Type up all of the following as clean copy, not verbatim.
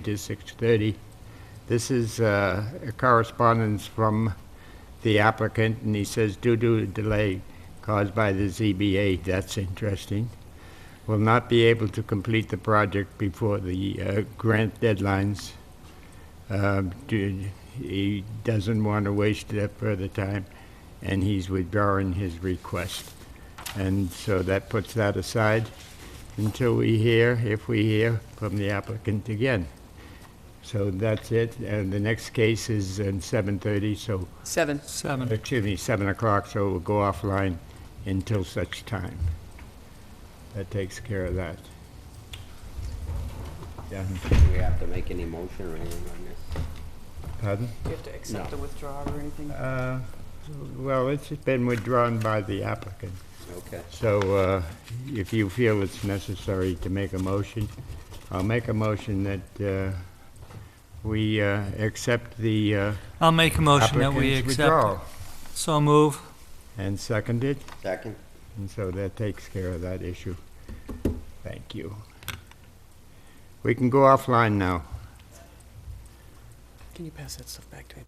to 6:30. This is a correspondence from the applicant, and he says, due to a delay caused by the ZBA, that's interesting, will not be able to complete the project before the grant deadlines. He doesn't want to waste that further time, and he's withdrawing his request. And so that puts that aside until we hear, if we hear from the applicant again. So that's it, and the next case is in 7:30, so, 7. 7 o'clock, so we'll go offline until such time. That takes care of that. Yeah. Do we have to make any motion or anything on this? Pardon? Do you have to accept No. the withdrawal or anything? Well, it's been withdrawn by the applicant. Okay. So if you feel it's necessary to make a motion, I'll make a motion that we accept the I'll make a motion that we applicant's accept it. withdrawal. So move. And second it, Second? and so that takes care of that issue. Thank you. We can go offline now. Can you pass that stuff back to me?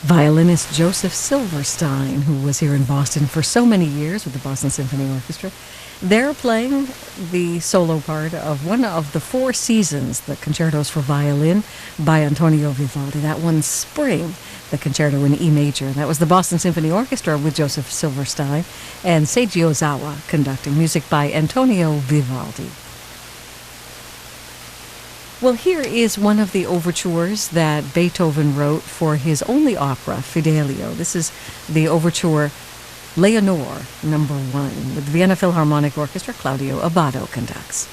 violinist Joseph Silverstein, who was here in Boston for so many years with the Boston Symphony Orchestra. They're playing the solo part of one of the Four Seasons, the concertos for violin by Antonio Vivaldi. That one, Spring, the concerto in E major. That was the Boston Symphony Orchestra with Joseph Silverstein and Seiji Ozawa conducting, music by Antonio Vivaldi. Well, here is one of the overtures that Beethoven wrote for his only opera, Fidelio. This is the overture Leonore, number 1, with the Vienna Philharmonic Orchestra. Claudio Abbado conducts.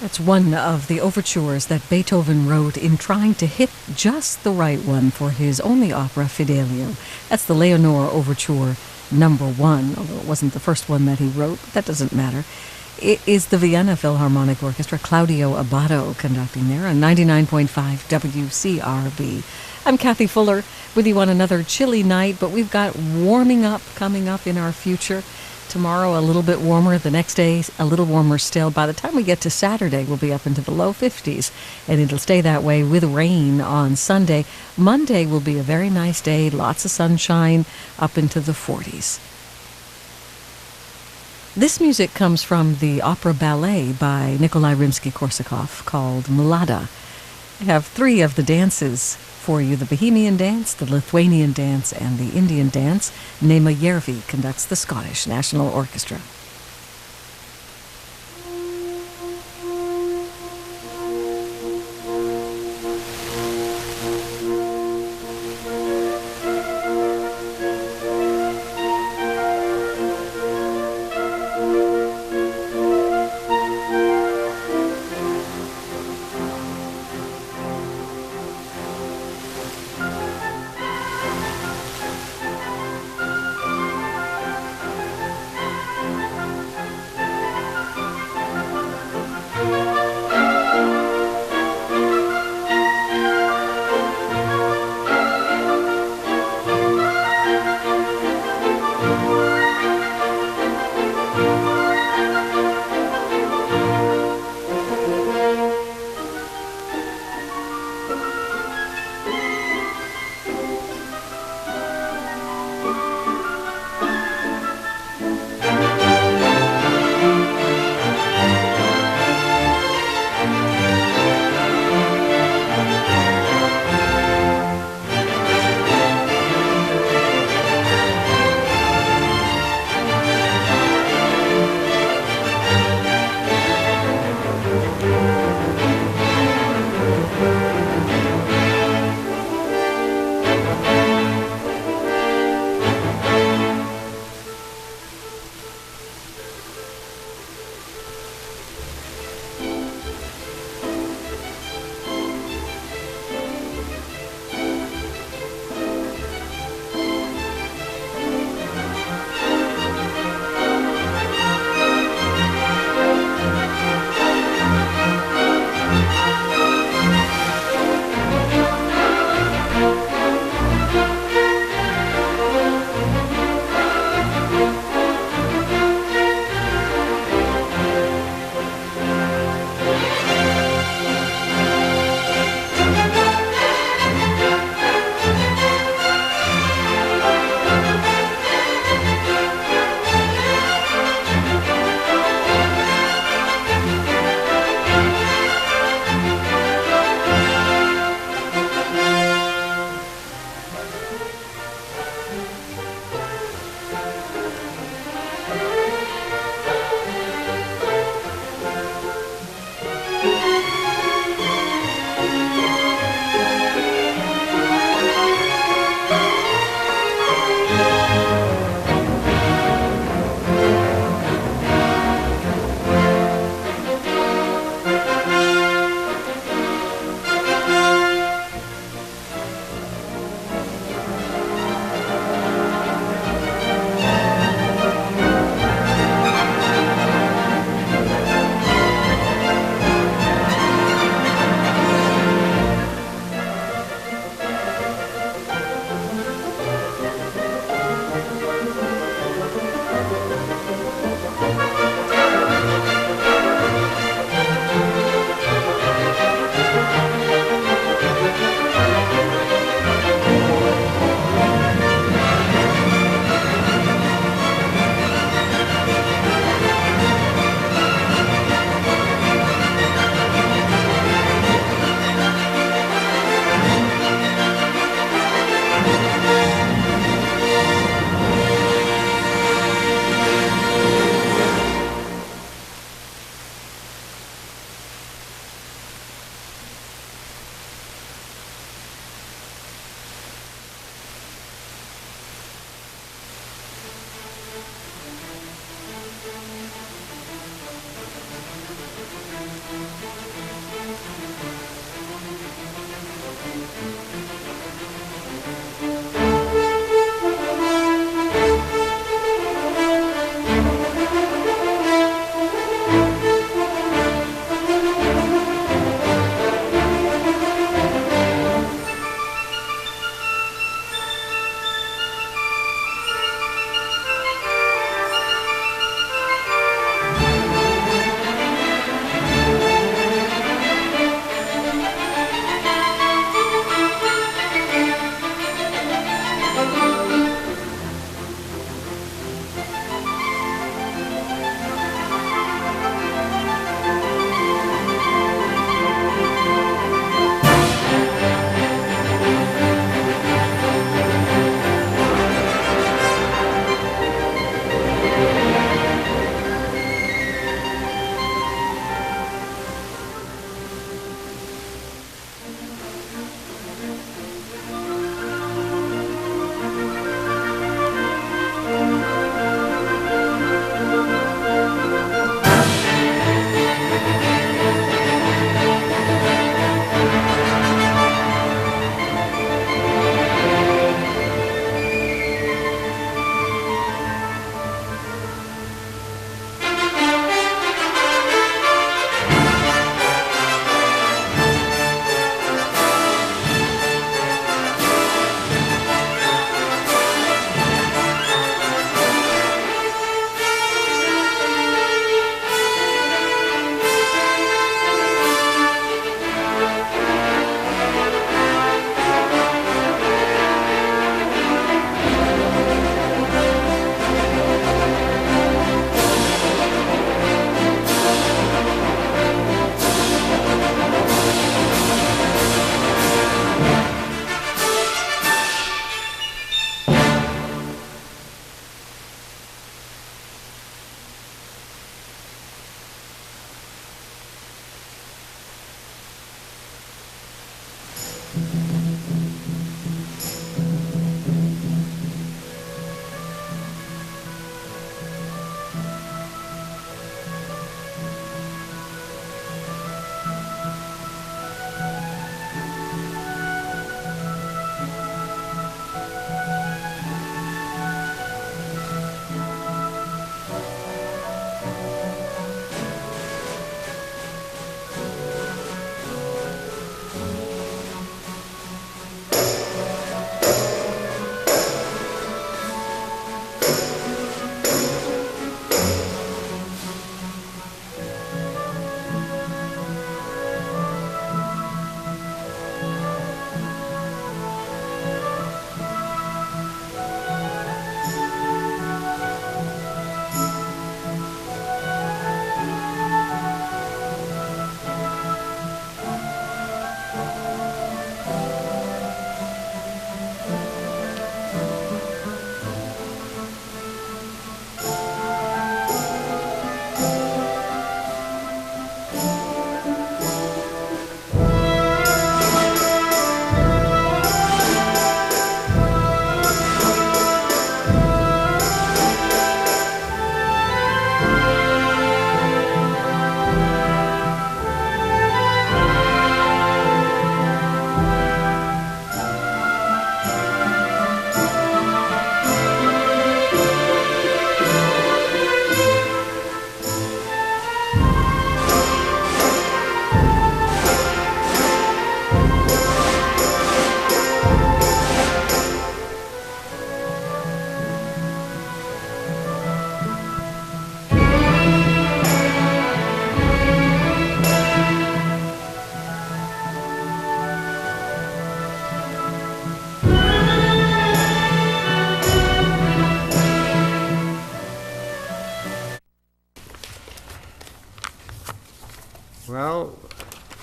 That's one of the overtures that Beethoven wrote in trying to hit just the right one for his only opera, Fidelio. That's the Leonore Overture number 1, although it wasn't the first one that he wrote, but that doesn't matter. It is the Vienna Philharmonic Orchestra, Claudio Abbado conducting there on 99.5 WCRB. I'm Kathy Fuller with you on another chilly night, but we've got warming up coming up in our future. Tomorrow a little bit warmer, the next day a little warmer still. By the time we get to Saturday, we'll be up into the low 50s, and it'll stay that way with rain on Sunday. Monday will be a very nice day, lots of sunshine, up into the 40s. This music comes from the opera ballet by Nikolai Rimsky-Korsakov called Mlada. I have 3 of the dances for you: the Bohemian dance, the Lithuanian dance, and the Indian dance. Nema Järvi conducts the Scottish National Orchestra.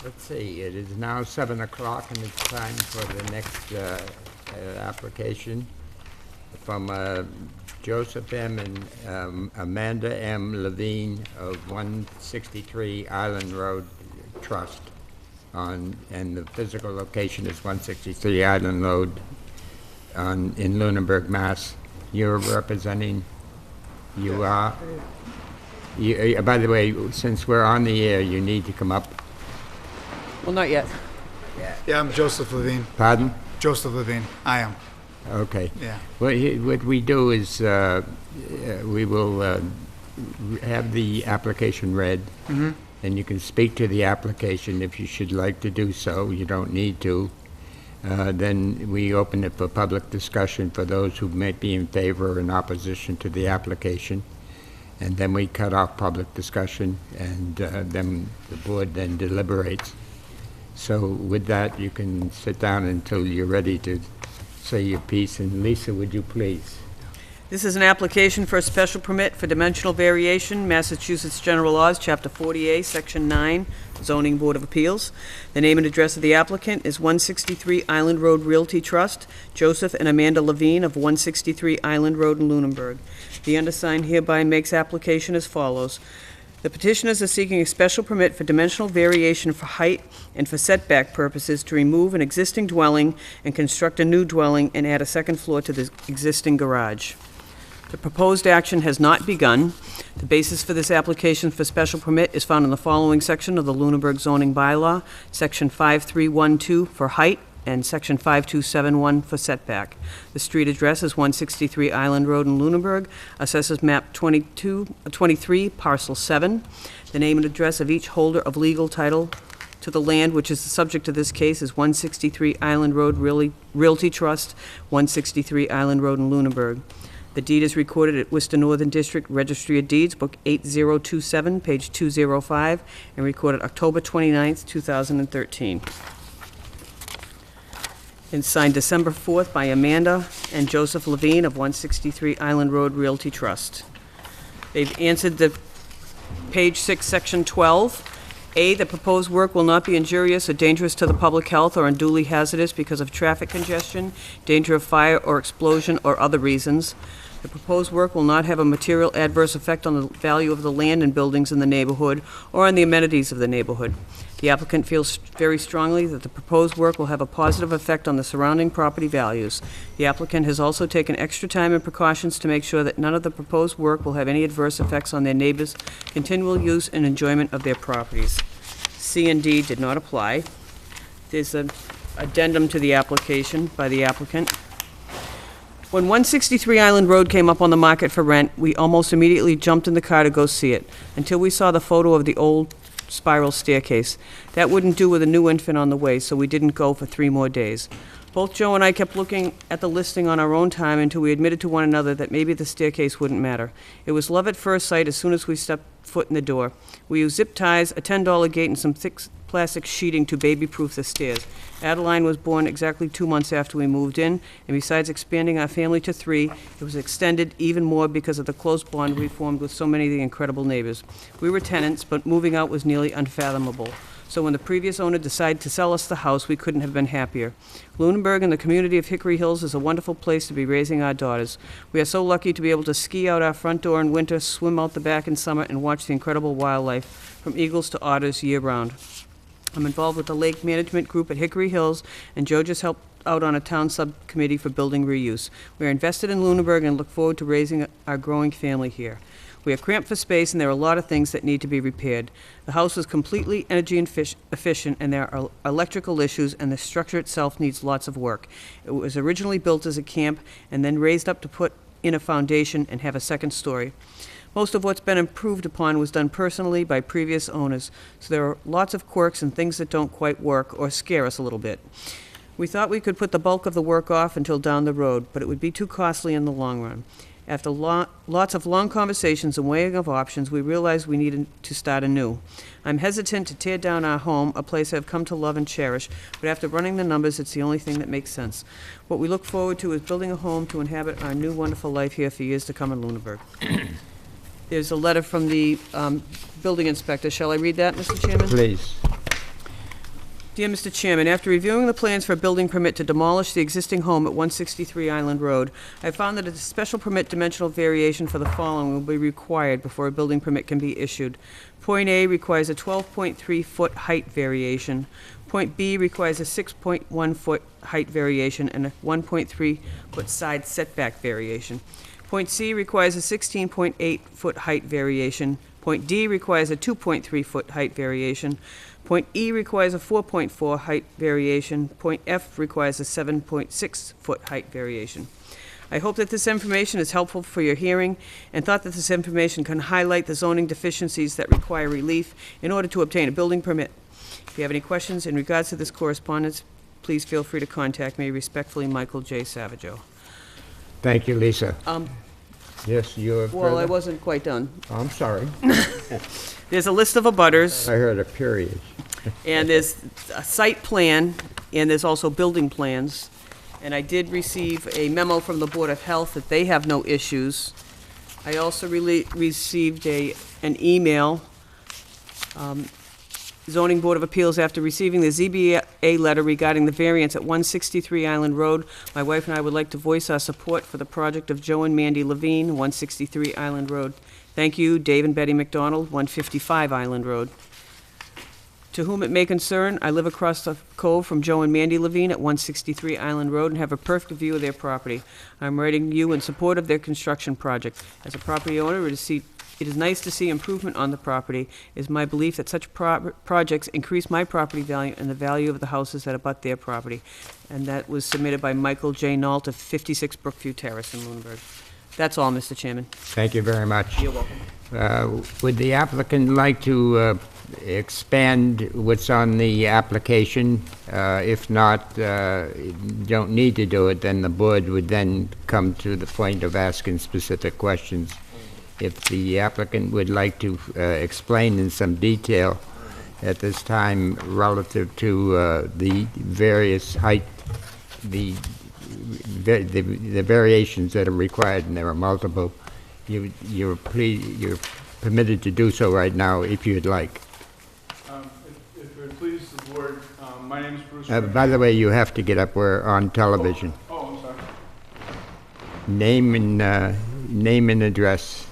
let's see, it is now 7 o'clock and it's time for the next application from Joseph M. and Amanda M. Levine of 163 Island Road Trust and the physical location is 163 Island Road in Lunenburg, Mass. You're representing, you are? By the way, since we're on the air, you need to come up. Well, not yet. Yeah, I'm Joseph Levine. Pardon? Joseph Levine. I am. Okay. Yeah. What we do is we will have the application read, and you can speak to the application if you should like to do so. You don't need to. Then we open it for public discussion for those who may be in favor or in opposition to the application. And then we cut off public discussion, and then the board then deliberates. So with that, you can sit down until you're ready to say your piece. And Lisa, would you please? This is an application for a special permit for dimensional variation, Massachusetts General Laws, Chapter 40A, Section 9, Zoning Board of Appeals. The name and address of the applicant is 163 Island Road Realty Trust, Joseph and Amanda Levine of 163 Island Road in Lunenburg. The undersigned hereby makes application as follows. The petitioners are seeking a special permit for dimensional variation for height and for setback purposes to remove an existing dwelling and construct a new dwelling and add a second floor to the existing garage. The proposed action has not begun. The basis for this application for special permit is found in the following section of the Lunenburg zoning bylaw, Section 5312 for height and Section 5271 for setback. The street address is 163 Island Road in Lunenburg, assesses map 23, parcel 7. The name and address of each holder of legal title to the land, which is the subject of this case, is 163 Island Road Realty Trust, 163 Island Road in Lunenburg. The deed is recorded at Worcester Northern District Registry of Deeds, Book 8027, page 205, and recorded October 29th, 2013. And signed December 4th by Amanda and Joseph Levine of 163 Island Road Realty Trust. They've answered the page 6, section 12. A, the proposed work will not be injurious or dangerous to the public health or unduly hazardous because of traffic congestion, danger of fire or explosion, or other reasons. The proposed work will not have a material adverse effect on the value of the land and buildings in the neighborhood or on the amenities of the neighborhood. The applicant feels very strongly that the proposed work will have a positive effect on the surrounding property values. The applicant has also taken extra time and precautions to make sure that none of the proposed work will have any adverse effects on their neighbors' continual use and enjoyment of their properties. C and D did not apply. There's an addendum to the application by the applicant. When 163 Island Road came up on the market for rent, we almost immediately jumped in the car to go see it, until we saw the photo of the old spiral staircase. That wouldn't do with a new infant on the way, so we didn't go for 3 more days. Both Joe and I kept looking at the listing on our own time until we admitted to one another that maybe the staircase wouldn't matter. It was love at first sight as soon as we stepped foot in the door. We used zip ties, a $10 gate, and some thick plastic sheeting to baby-proof the stairs. Adeline was born exactly 2 months after we moved in, and besides expanding our family to 3, it was extended even more because of the close bond we formed with so many of the incredible neighbors. We were tenants, but moving out was nearly unfathomable. So when the previous owner decided to sell us the house, we couldn't have been happier. Lunenburg and the community of Hickory Hills is a wonderful place to be raising our daughters. We are so lucky to be able to ski out our front door in winter, swim out the back in summer, and watch the incredible wildlife, from eagles to otters year-round. I'm involved with the Lake Management Group at Hickory Hills, and Joe just helped out on a town subcommittee for building reuse. We are invested in Lunenburg and look forward to raising our growing family here. We are cramped for space, and there are a lot of things that need to be repaired. The house is completely energy efficient, and there are electrical issues, and the structure itself needs lots of work. It was originally built as a camp and then raised up to put in a foundation and have a second story. Most of what's been improved upon was done personally by previous owners, so there are lots of quirks and things that don't quite work or scare us a little bit. We thought we could put the bulk of the work off until down the road, but it would be too costly in the long run. After lots of long conversations and weighing of options, we realized we needed to start anew. I'm hesitant to tear down our home, a place I've come to love and cherish, but after running the numbers, it's the only thing that makes sense. What we look forward to is building a home to inhabit our new wonderful life here for years to come in Lunenburg. There's a letter from the building inspector. Shall I read that, Mr. Chairman? Please. Dear Mr. Chairman, after reviewing the plans for a building permit to demolish the existing home at 163 Island Road, I found that a special permit dimensional variation for the following will be required before a building permit can be issued. Point A requires a 12.3-foot height variation. Point B requires a 6.1-foot height variation and a 1.3-foot side setback variation. Point C requires a 16.8-foot height variation. Point D requires a 2.3-foot height variation. Point E requires a 4.4 height variation. Point F requires a 7.6-foot height variation. I hope that this information is helpful for your hearing and thought that this information can highlight the zoning deficiencies that require relief in order to obtain a building permit. If you have any questions in regards to this correspondence, please feel free to contact me. Respectfully, Michael J. Savageau. Thank you, Lisa. Yes, you have Well, I further? wasn't quite done. I'm sorry. There's a list of abutters, I heard a period. and there's a site plan, and there's also building plans. And I did receive a memo from the Board of Health that they have no issues. I also received an email, Zoning Board of Appeals, after receiving the ZBA letter regarding the variance at 163 Island Road. My wife and I would like to voice our support for the project of Joe and Mandy Levine, 163 Island Road. Thank you, Dave and Betty McDonald, 155 Island Road. To whom it may concern, I live across the cove from Joe and Mandy Levine at 163 Island Road and have a perfect view of their property. I'm writing you in support of their construction project. As a property owner, it is nice to see improvement on the property. It is my belief that such projects increase my property value and the value of the houses that abut their property. And that was submitted by Michael J. Nault of 56 Brookview Terrace in Lunenburg. That's all, Mr. Chairman. Thank you very much. You're welcome. Would the applicant like to expand what's on the application? If not, don't need to do it, then the board would then come to the point of asking specific questions. If the applicant would like to explain in some detail at this time relative to the various height, the variations that are required, and there are multiple, you're permitted to do so right now if you'd like. If it would please the board, my name is Bruce. By the way, you have to get up. We're on television. Oh, I'm sorry. Name and address.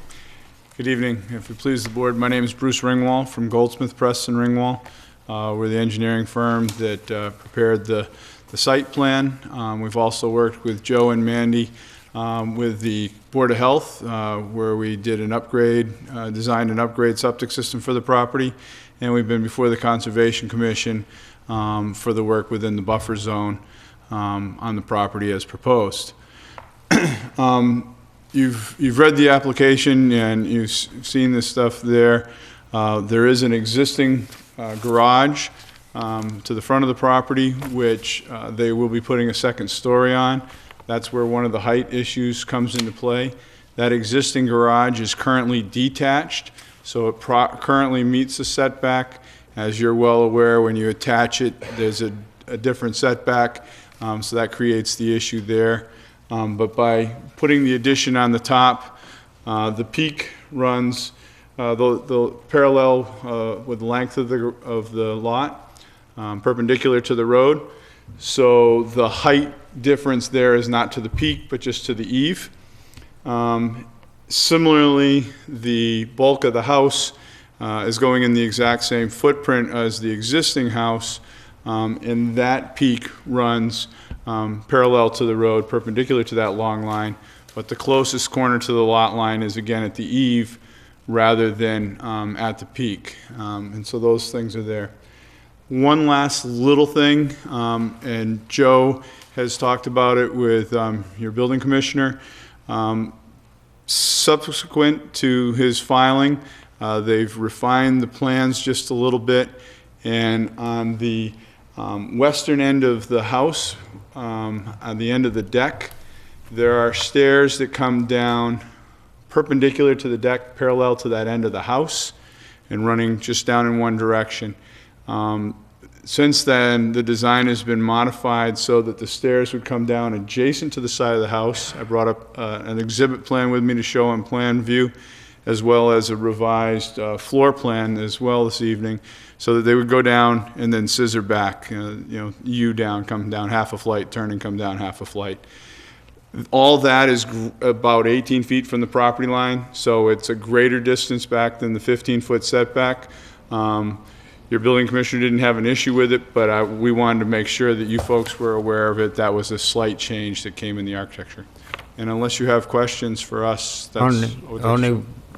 Good evening. If it please the board, my name is Bruce Ringwall from Goldsmith Press and Ringwall. We're the engineering firm that prepared the site plan. We've also worked with Joe and Mandy with the Board of Health, where we did an upgrade, designed an upgrade septic system for the property, and we've been before the Conservation Commission for the work within the buffer zone on the property as proposed. You've read the application and you've seen this stuff there. There is an existing garage to the front of the property, which they will be putting a second story on. That's where one of the height issues comes into play. That existing garage is currently detached, so it currently meets the setback. As you're well aware, when you attach it, there's a different setback, so that creates the issue there. But by putting the addition on the top, the peak runs the parallel with the length of the lot, perpendicular to the road. So the height difference there is not to the peak, but just to the eave. Similarly, the bulk of the house is going in the exact same footprint as the existing house, and that peak runs parallel to the road, perpendicular to that long line, but the closest corner to the lot line is again at the eave rather than at the peak. And so those things are there. One last little thing, and Joe has talked about it with your building commissioner. Subsequent to his filing, they've refined the plans just a little bit, and on the western end of the house, on the end of the deck, there are stairs that come down perpendicular to the deck, parallel to that end of the house, and running just down in one direction. Since then, the design has been modified so that the stairs would come down adjacent to the side of the house. I brought up an exhibit plan with me to show on plan view, as well as a revised floor plan as well this evening, so that they would go down and then scissor back, U down, come down half a flight, turn and come down half a flight. All that is about 18 feet from the property line, so it's a greater distance back than the 15-foot setback. Your building commissioner didn't have an issue with it, but we wanted to make sure that you folks were aware of it. That was a slight change that came in the architecture. And unless you have questions for us, that's...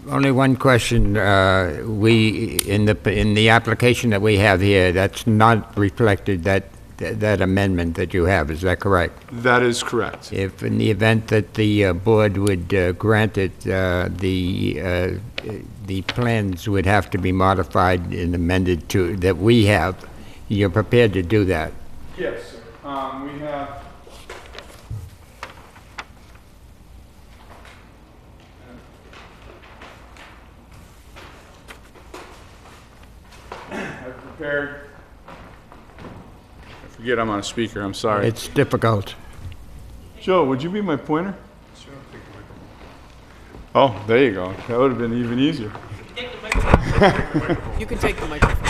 Only one question. In the application that we have here, that's not reflected, that amendment that you have, is that correct? That is correct. If in the event that the board would grant it, the plans would have to be modified and amended to, that we have. You're prepared to do that? Yes, sir. We have... I've prepared... I forget I'm on a speaker, I'm sorry. It's difficult. Joe, would you be my pointer? Sure. Oh, there you go. That would have been even easier. You can take the microphone.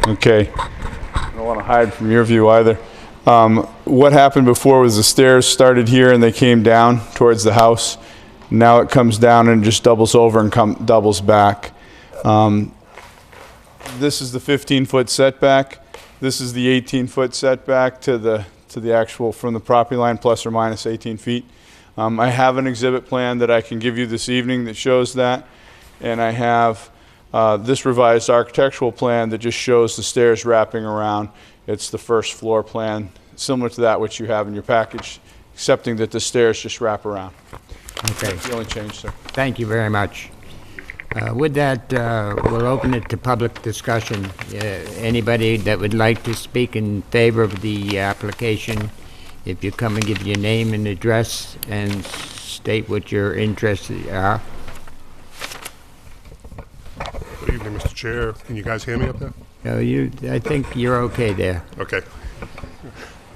Okay. I don't want to hide from your view either. What happened before was the stairs started here and they came down towards the house. Now it comes down and just doubles over and doubles back. This is the 15-foot setback. This is the 18-foot setback to the actual, from the property line, plus or minus 18 feet. I have an exhibit plan that I can give you this evening that shows that. And I have this revised architectural plan that just shows the stairs wrapping around. It's the first floor plan, similar to that which you have in your package, excepting that the stairs just wrap around. Okay. That's the only change, sir. Thank you very much. With that, we'll open it to public discussion. Anybody that would like to speak in favor of the application, if you come and give your name and address and state what your interests are. Good evening, Mr. Chair. Can you guys hear me up there? I think you're okay there. Okay.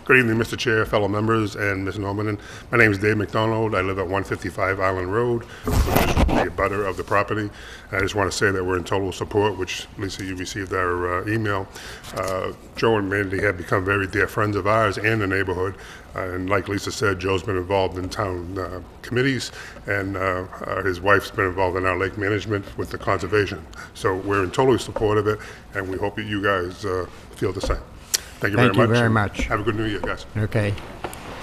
Good evening, Mr. Chair, fellow members, and Ms. Norman. My name is Dave McDonald. I live at 155 Island Road, which is the abutter of the property. I just want to say that we're in total support, which, Lisa, you received our email. Joe and Mandy have become very dear friends of ours and the neighborhood. And like Lisa said, Joe's been involved in town committees, and his wife's been involved in our lake management with the conservation. So we're in total support of it, and we hope that you guys feel the same. Thank you very much. Thank you very much. Have a good New Year, guys. Okay.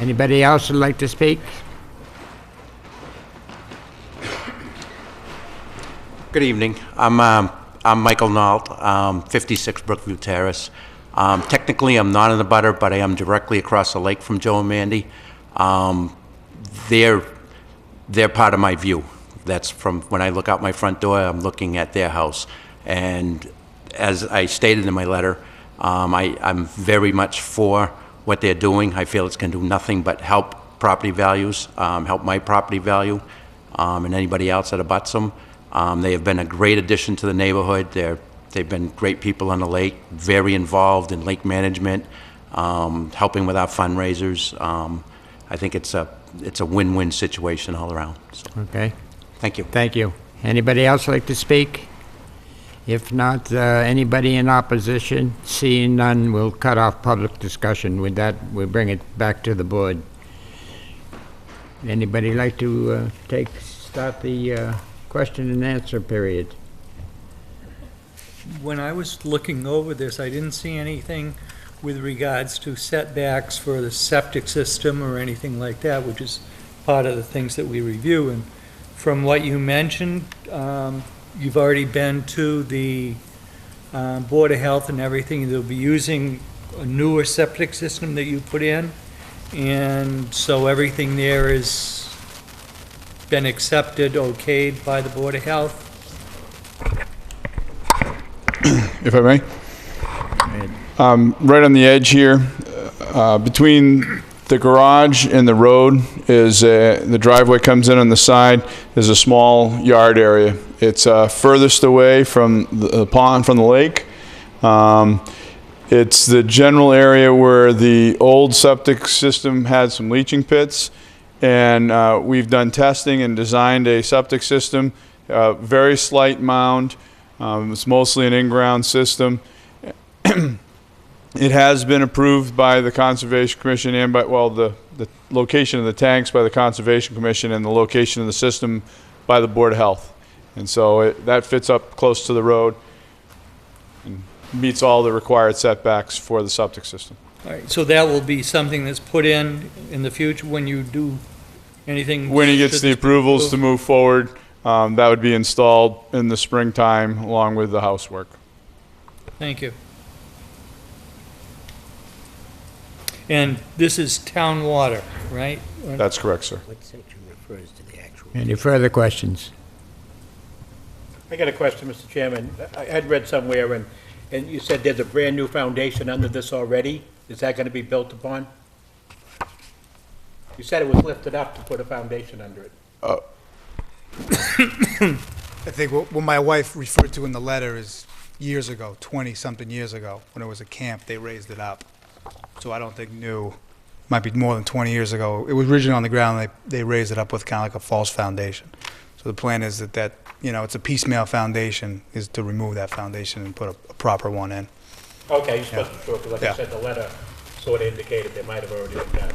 Anybody else would like to speak? Good evening. I'm Michael Nault, 56 Brookview Terrace. Technically, I'm not in the butter, but I am directly across the lake from Joe and Mandy. They're part of my view. That's from when I look out my front door, I'm looking at their house. And as I stated in my letter, I'm very much for what they're doing. I feel it's going to do nothing but help property values, help my property value, and anybody else that abuts them. They have been a great addition to the neighborhood. They've been great people on the lake, very involved in lake management, helping with our fundraisers. I think it's a win-win situation all around. So, Okay. thank you. Thank you. Anybody else like to speak? If not, anybody in opposition? Seeing none, we'll cut off public discussion. With that, we'll bring it back to the board. Anybody like to start the question and answer period? When I was looking over this, I didn't see anything with regards to setbacks for the septic system or anything like that, which is part of the things that we review. And from what you mentioned, you've already been to the Board of Health and everything. They'll be using a newer septic system that you put in. And so everything there has been accepted, okayed by the Board of Health. If I may. Right on the edge here, between the garage and the road is the driveway comes in on the side. There's a small yard area. It's furthest away from the pond, from the lake. It's the general area where the old septic system had some leaching pits, and we've done testing and designed a septic system, very slight mound. It's mostly an in-ground system. It has been approved by the Conservation Commission and by, well, the location of the tanks by the Conservation Commission and the location of the system by the Board of Health. And so that fits up close to the road and meets all the required setbacks for the septic system. All right, so that will be something that's put in the future when you do anything? When he gets the approvals to move forward, that would be installed in the springtime along with the housework. Thank you. And this is town water, right? That's correct, sir. What section refers to the actual? Any further questions? I got a question, Mr. Chairman. I had read somewhere, and you said there's a brand-new foundation under this already? Is that gonna be built upon? You said it was lifted up to put a foundation under it. I think what my wife referred to in the letter is years ago, 20-something years ago, when it was a camp, they raised it up. So I don't think new, might be more than 20 years ago. It was originally on the ground, they raised it up with kind of like a false foundation. So the plan is that, it's a piecemeal foundation, is to remove that foundation and put a proper one in. Okay, you supposed to, because like Yeah. I said, the letter sort of indicated there might have already been done.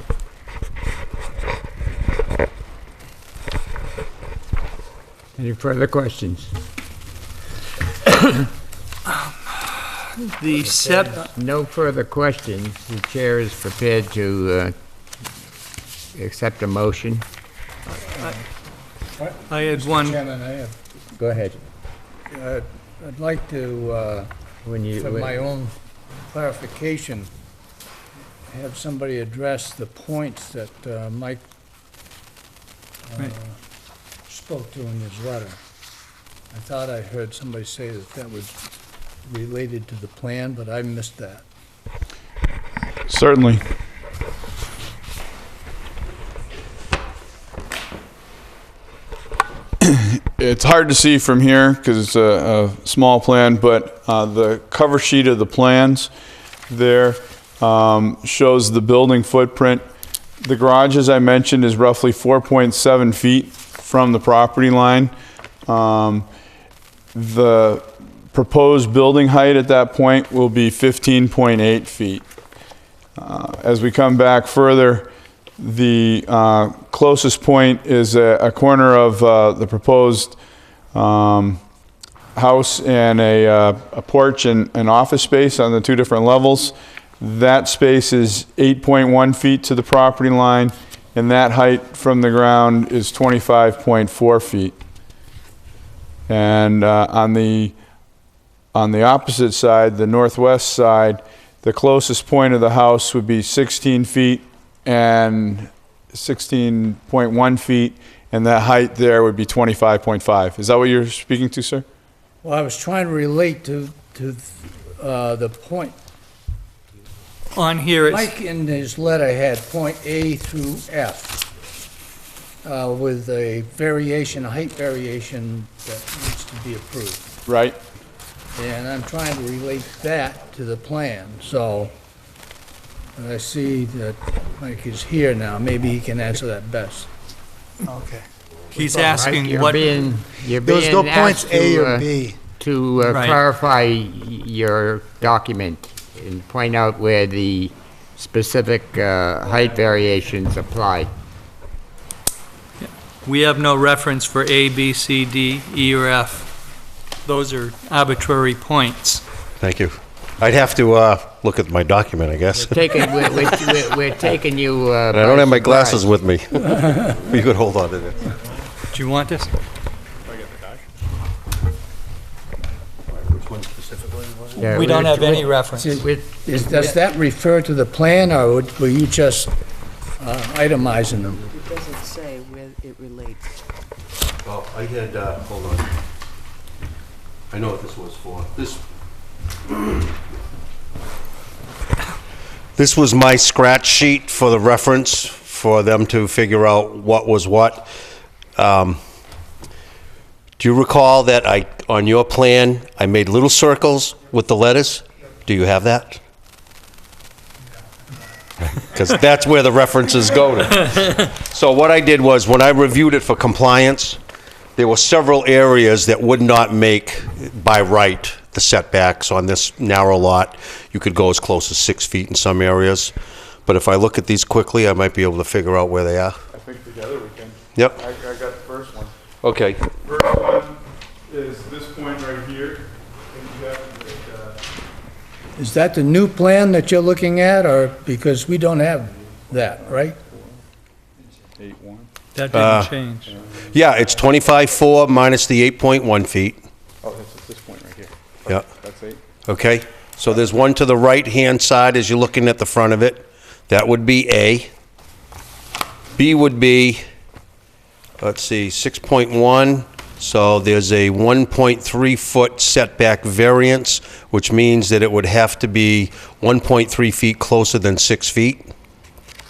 Any further questions? No further questions. The chair is prepared to accept a motion. I had one, Chairman, I have, Go ahead. I'd like to, for my own clarification, have somebody address the points that Mike Right. spoke to in his letter. I thought I heard somebody say that was related to the plan, but I missed that. Certainly. It's hard to see from here because it's a small plan, but the cover sheet of the plans there shows the building footprint. The garage, as I mentioned, is roughly 4.7 feet from the property line. The proposed building height at that point will be 15.8 feet. As we come back further, the closest point is a corner of the proposed house and a porch and an office space on the two different levels. That space is 8.1 feet to the property line, and that height from the ground is 25.4 feet. And on the opposite side, the northwest side, the closest point of the house would be 16 feet and 16.1 feet, and that height there would be 25.5. Is that what you're speaking to, sir? Well, I was trying to relate to the point. on here, it's, Mike in his letter had point A through F with a variation, a height variation that needs to be approved. Right? And I'm trying to relate that to the plan, so I see that Mike is here now. Maybe he can answer that best. Okay. he's asking You're what, being There was no points asked A to, or B. to Right. clarify your document and point out where the specific height variations apply. we have no reference for A, B, C, D, E, or F. Those are arbitrary points. Thank you. I'd have to look at my document, I guess. We're taking you And I don't have my glasses with me. You could hold on to that. Do you want this? Yeah, We don't have any See, reference. Does that refer to the plan, or were you just itemizing them? It doesn't say where it relates. Oh, I had, hold on. I know what this was for. This was my scratch sheet for the reference, for them to figure out what was what. Do you recall that on your plan, I made little circles with the letters? Do you have that? because that's where the references go to. So what I did was, when I reviewed it for compliance, there were several areas that would not make, by right, the setbacks on this narrow lot. You could go as close as 6 feet in some areas. But if I look at these quickly, I might be able to figure out where they are. I think together we can. Yep. I got the first one. Okay. First one is this point right here. And you got Is that the new plan that you're looking at, or, because we don't have that, right? 8-1. That didn't change. Yeah, it's 25.4 minus the 8.1 feet. Oh, that's this point right here. Yeah. That's 8. Okay, so there's one to the right-hand side as you're looking at the front of it. That would be A. B would be, let's see, 6.1. So there's a 1.3-foot setback variance, which means that it would have to be 1.3 feet closer than 6 feet.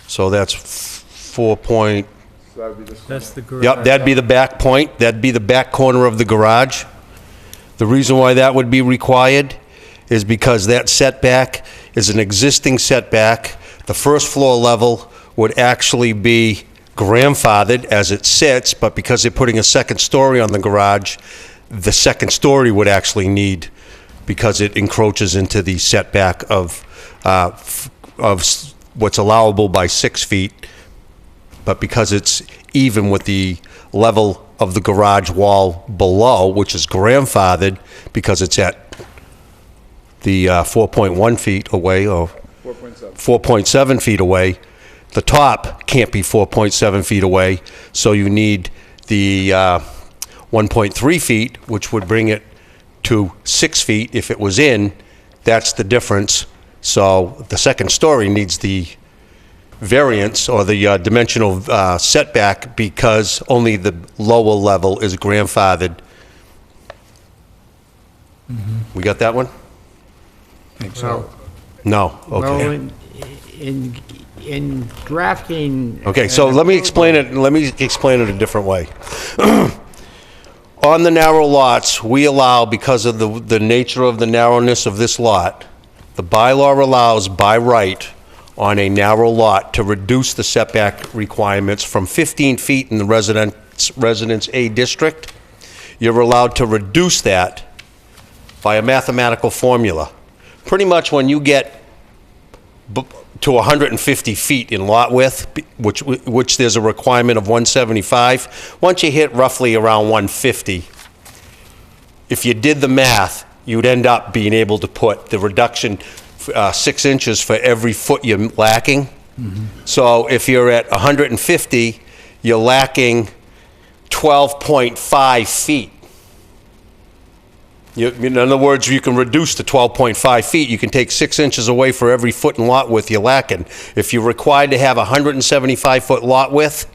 So that's 4 point... So that would be this one. That's the garage. Yep, that'd be the back point. That'd be the back corner of the garage. The reason why that would be required is because that setback is an existing setback. The first floor level would actually be grandfathered as it sits, but because they're putting a second story on the garage, the second story would actually need, because it encroaches into the setback of what's allowable by 6 feet, but because it's even with the level of the garage wall below, which is grandfathered because it's at the 4.1 feet away, or 4.7 feet away, the top can't be 4.7 feet away, so you need the 1.3 feet, which would bring it to 6 feet if it was in. That's the difference. So the second story needs the variance or the dimensional setback because only the lower level is grandfathered. We got that one? Think so. No, Well, okay. in drafting... Okay, so let me explain it a different way. On the narrow lots, we allow, because of the nature of the narrowness of this lot, the bylaw allows by right on a narrow lot to reduce the setback requirements from 15 feet in the Residence A district. You're allowed to reduce that by a mathematical formula. Pretty much when you get to 150 feet in lot width, which there's a requirement of 175, once you hit roughly around 150, if you did the math, you'd end up being able to put the reduction 6 inches for every foot you're lacking. So if you're at 150, you're lacking 12.5 feet. In other words, you can reduce to 12.5 feet. You can take 6 inches away for every foot in lot width you're lacking. If you're required to have 175-foot lot width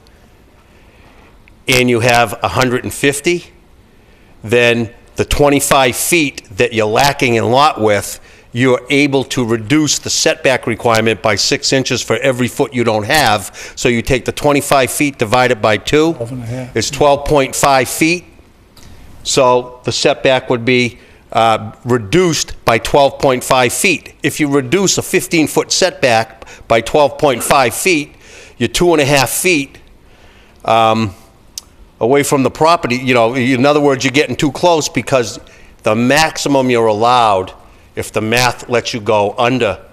and you have 150, then the 25 feet that you're lacking in lot width, you're able to reduce the setback requirement by 6 inches for every foot you don't have. So you take the 25 feet divided by 2, it's 12.5 feet. So the setback would be reduced by 12.5 feet. If you reduce a 15-foot setback by 12.5 feet, you're 2.5 feet away from the property. You know, in other words, you're getting too close because the maximum you're allowed, if the math lets you go under,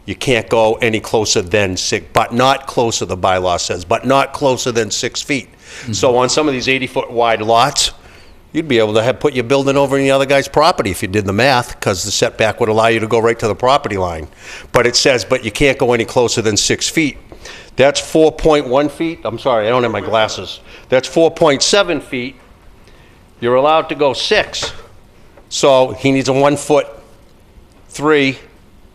you can't go any closer than 6, but not closer, the bylaw says, but not closer than 6 feet. So on some of these 80-foot wide lots, you'd be able to put your building over in the other guy's property if you did the math, because the setback would allow you to go right to the property line. But it says, but you can't go any closer than 6 feet. That's 4.1 feet. I'm sorry, I don't have my glasses. That's 4.7 feet. You're allowed to go 6. So he needs a 1'3"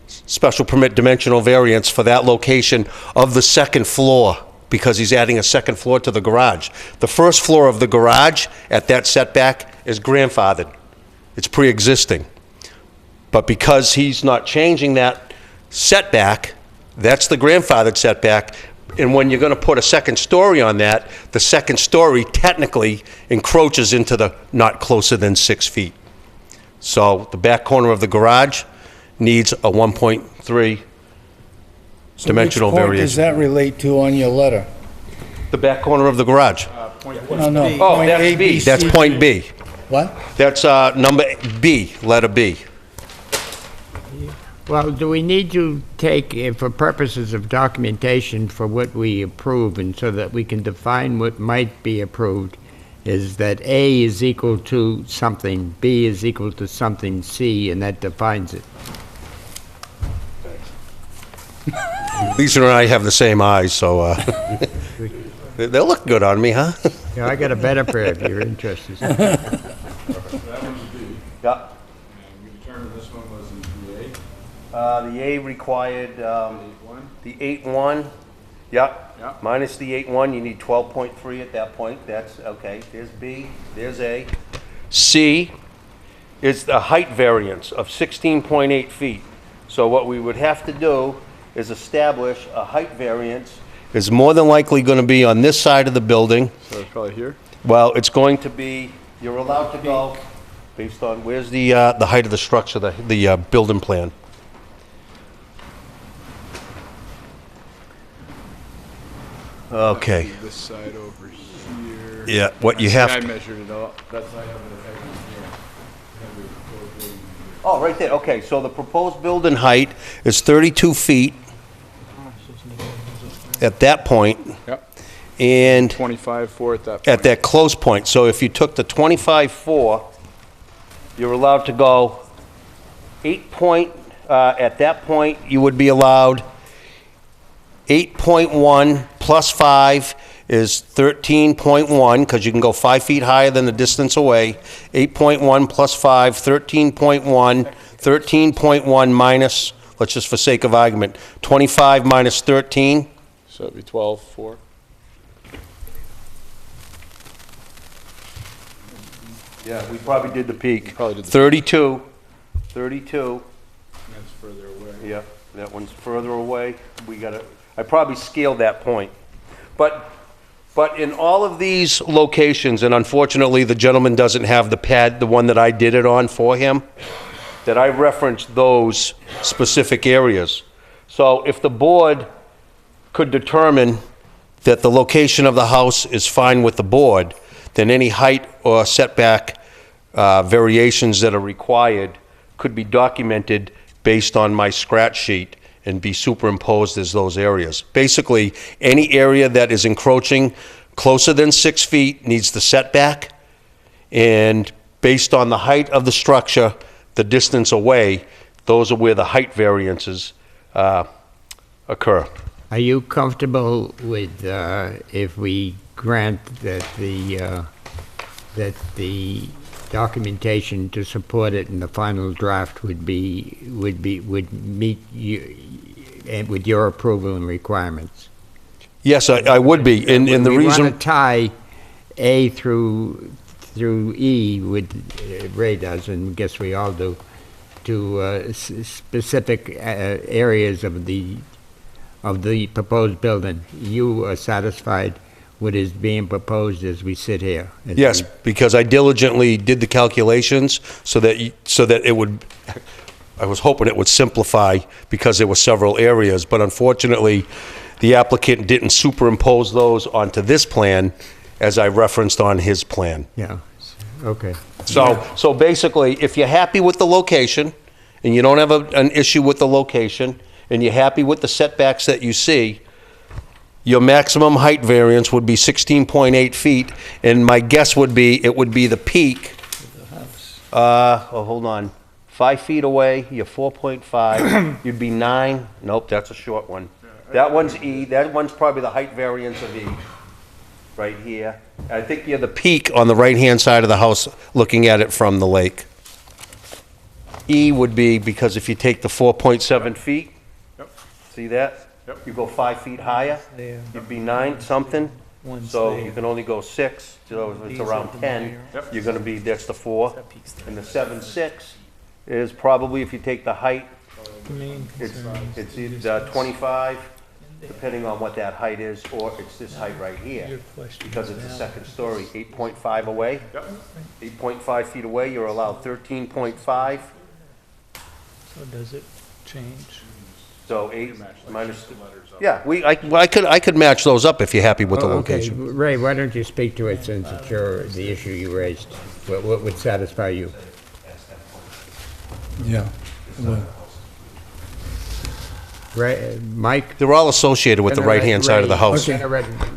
special permit dimensional variance for that location of the second floor, because he's adding a second floor to the garage. The first floor of the garage at that setback is grandfathered. It's pre-existing. But because he's not changing that setback, that's the grandfathered setback, and when you're going to put a second story on that, the second story technically encroaches into the not closer than 6 feet. So the back corner of the garage needs a 1.3 dimensional Which point does variation. that relate to on your letter? The back corner of the garage. No. Oh, Point that's A, B, C, that's point B. What? That's number B, letter B. Well, do we need to take, for purposes of documentation for what we approve, and so that we can define what might be approved, is that A is equal to something, B is equal to something, C, and that defines it. Lisa and I have the same eyes, so they look good on me, huh? Yeah, I got a better pair if you're interested. Yeah. We determined this one was in the The A required, the 8.1, yep. Yep. Minus the 8.1, you need 12.3 at that point, that's, okay, there's B, there's A. C is the height variance of 16.8 feet. So what we would have to do is establish a height variance is more than likely going to be on this side of the building. So it's probably here? Well, it's going to be, you're allowed to go based on, where's the height of the structure, the building plan? Okay, This side over here. yeah, what you I have, to- measured it all. That's, I have it here. oh, right there, okay, so the proposed building height is 32 feet at that point, Yep, and 25.4 at that point. at that close point. So if you took the 25.4, you're allowed to go 8 point, at that point, you would be allowed 8.1 plus 5 is 13.1, because you can go 5 feet higher than the distance away. 8.1 plus 5, 13.1, 13.1 minus, let's just for sake of argument, 25 minus 13, So it'd be 12.4. yeah, we probably did the peak. Probably did the. 32, That's further away. yeah, that one's further away. We gotta, I probably scaled that point. But in all of these locations, and unfortunately, the gentleman doesn't have the pad, the one that I did it on for him, that I referenced those specific areas. So if the board could determine that the location of the house is fine with the board, then any height or setback variations that are required could be documented based on my scratch sheet and be superimposed as those areas. Basically, any area that is encroaching closer than 6 feet needs the setback, and based on the height of the structure, the distance away, those are where the height variances occur. Are you comfortable with, if we grant that the documentation to support it in the final draft would meet you, and with your approval and requirements? Yes, I would be, and the We want reason, to tie A through E, with Ray does, and I guess we all do, to specific areas of the proposed building. You are satisfied what is being proposed as we sit here? yes, because I diligently did the calculations so that it would, I was hoping it would simplify because there were several areas, but unfortunately, the applicant didn't superimpose those onto this plan as I referenced on his plan. Yeah, okay. So basically, if you're happy with the location, and you don't have an issue with the location, and you're happy with the setbacks that you see, your maximum height variance would be 16.8 feet, and my guess would be, it would be the peak. Hold on. 5 feet away, you're 4.5, you'd be 9. Nope, that's a short one. That one's E, that one's probably the height variance of E, right here. I think you're the peak on the right-hand side of the house, looking at it from the lake. E would be, because if you take the 4.7 feet, Yep. see that? Yep. You go 5 feet higher, There. you'd be 9 something. One's So there. you can only go 6, so if it's These around are the 10, higher. you're gonna be, that's the 4. And the 7.6 is probably, if you take the height, The main it's concern is it's the either distance. 25, depending on what that height is, or it's this height right Your here. question Because is it's a valid. second story, 8.5 away. Yep. 8.5 feet away, you're allowed 13.5. So does it change? So 8 minus, yeah, I could match those up if you're happy with the Oh, okay. location. Ray, why don't you speak to it since it's the issue you raised? What would satisfy you? Yeah. Ray, Mike? They're all associated with the right-hand side of the house. Okay.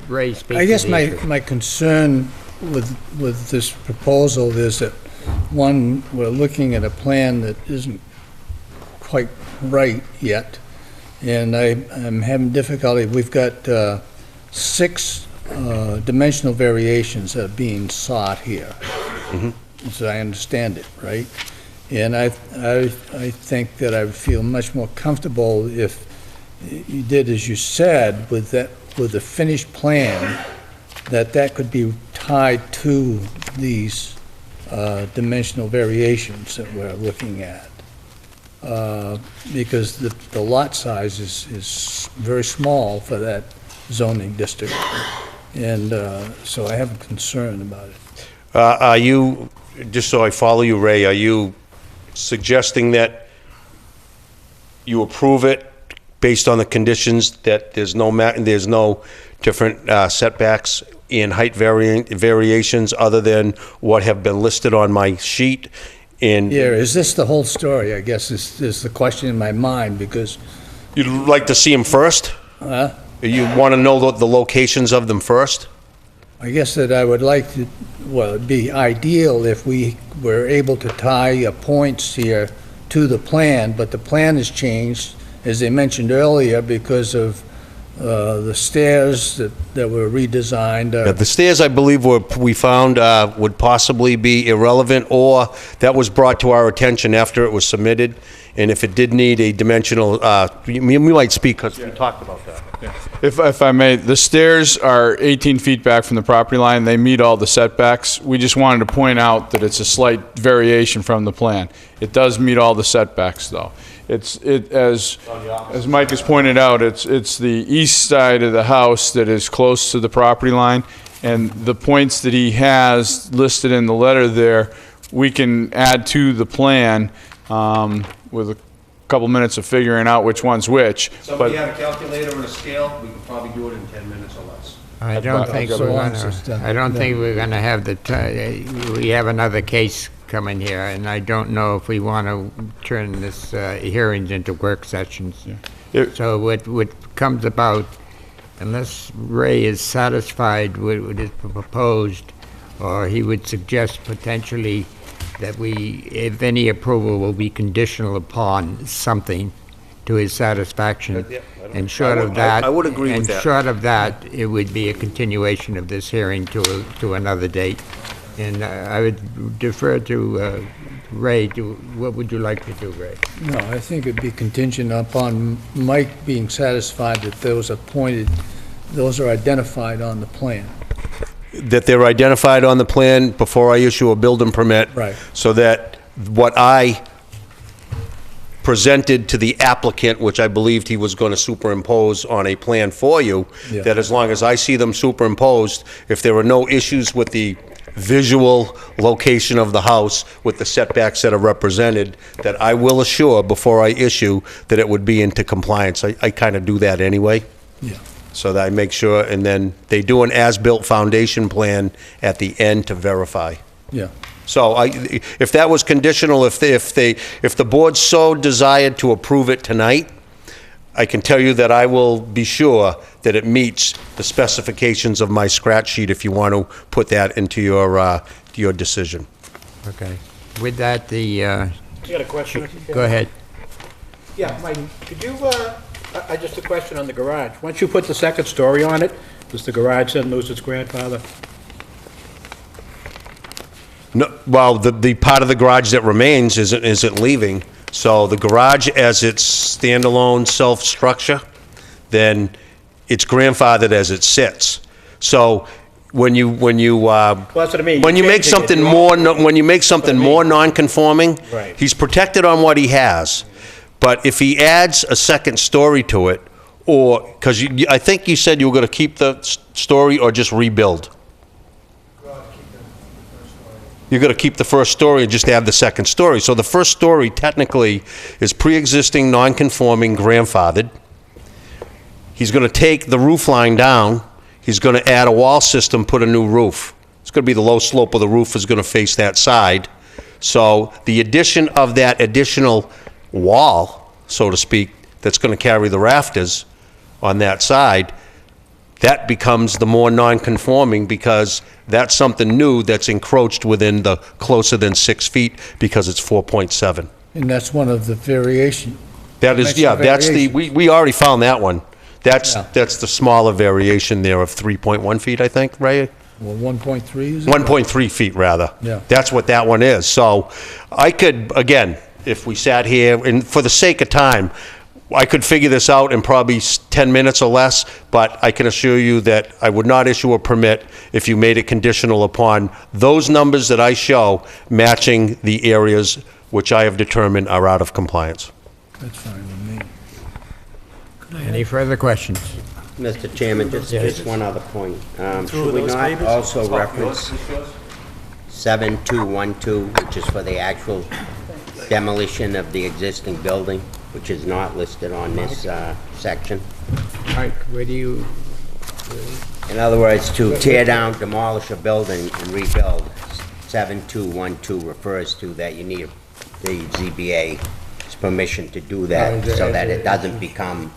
Ray, speak I to guess the my, issue. my concern with this proposal is that, one, we're looking at a plan that isn't quite right yet, and I'm having difficulty. We've got 6 dimensional variations that are being sought here, as I understand it, right? And I think that I would feel much more comfortable if you did as you said with the finished plan, that could be tied to these dimensional variations that we're looking at. Because the lot size is very small for that zoning district. And so I have a concern about it. Are you, just so I follow you, Ray, are you suggesting that you approve it based on the conditions that there's no different setbacks in height variations other than what have been listed on my sheet? Yeah, is this the whole story, I guess, is the question in my mind, because... You'd like to see them first? You want to know the locations of them first? I guess that I would like to, well, it'd be ideal if we were able to tie points here to the plan, but the plan has changed, as they mentioned earlier, because of the stairs that were redesigned. The stairs, I believe, we found would possibly be irrelevant, or that was brought to our attention after it was submitted. And if it did need a dimensional, we might speak, because we talked about that. If I may, the stairs are 18 feet back from the property line. They meet all the setbacks. We just wanted to point out that it's a slight variation from the plan. It does meet all the setbacks, though. As Mike has pointed out, it's the east side of the house that is close to the property line, and the points that he has listed in the letter there, we can add to the plan with a couple minutes of figuring out which one's which. Somebody have a calculator and a scale, we can probably do it in 10 minutes or less. I don't think we're gonna have the time. We have another case coming here, and I don't know if we want to turn this hearings into work sessions. So what comes about, unless Ray is satisfied with what is proposed, or he would suggest potentially that if any approval will be conditional upon something to his satisfaction. And short of that, I would agree with that. And short of that, it would be a continuation of this hearing to another date. And I would defer to Ray. What would you like to do, Ray? No, I think it'd be contingent upon Mike being satisfied that those are identified on the plan. That they're identified on the plan before I issue a building permit. Right. So that what I presented to the applicant, which I believed he was going to superimpose on a plan for you, Yeah. that as long as I see them superimposed, if there are no issues with the visual location of the house with the setbacks that are represented, that I will assure before I issue that it would be into compliance. I kind of do that anyway. Yeah. So that I make sure, and then they do an as-built foundation plan at the end to verify. Yeah. So if that was conditional, if the board so desired to approve it tonight, I can tell you that I will be sure that it meets the specifications of my scratch sheet if you want to put that into your decision. Okay. With that, I got a question. Mr. Chairman. go ahead. Yeah, Mike, could you, just a question on the garage. Once you put the second story on it, does the garage then lose its grandfather? No, well, the part of the garage that remains isn't leaving. So the garage as its standalone self-structure, then it's grandfathered as it sits. So when you that's what I mean. when you make something more non-conforming, Right. he's protected on what he has. But if he adds a second story to it, or because I think you said you were going to keep the story or just rebuild. You're going to keep the first story and just add the second story. So the first story technically is pre-existing, non-conforming, grandfathered. He's going to take the roof line down. He's going to add a wall system, put a new roof. It's going to be the low slope of the roof is going to face that side. So the addition of that additional wall, so to speak, that's going to carry the rafters on that side, that becomes the more non-conforming because that's something new that's encroached within the closer than 6 feet because it's 4.7. And that's one of the variation. That is, yeah, that's the, we already found that one. That's the smaller variation there of 3.1 feet, I think, right? Well, 1.3 is it? 1.3 feet, rather. Yeah. That's what that one is. So I could, again, if we sat here, and for the sake of time, I could figure this out in probably 10 minutes or less, but I can assure you that I would not issue a permit if you made it conditional upon those numbers that I show matching the areas which I have determined are out of compliance. That's fine with me. Any further questions? Mr. Chairman, just one other point. Should we those not papers? also reference 7212, which is for the actual demolition of the existing building, which is not listed on this section? Mike, where do you, In other words, to tear down, demolish a building and rebuild, 7212 refers to that you need the ZBA's permission to do that, so that it doesn't become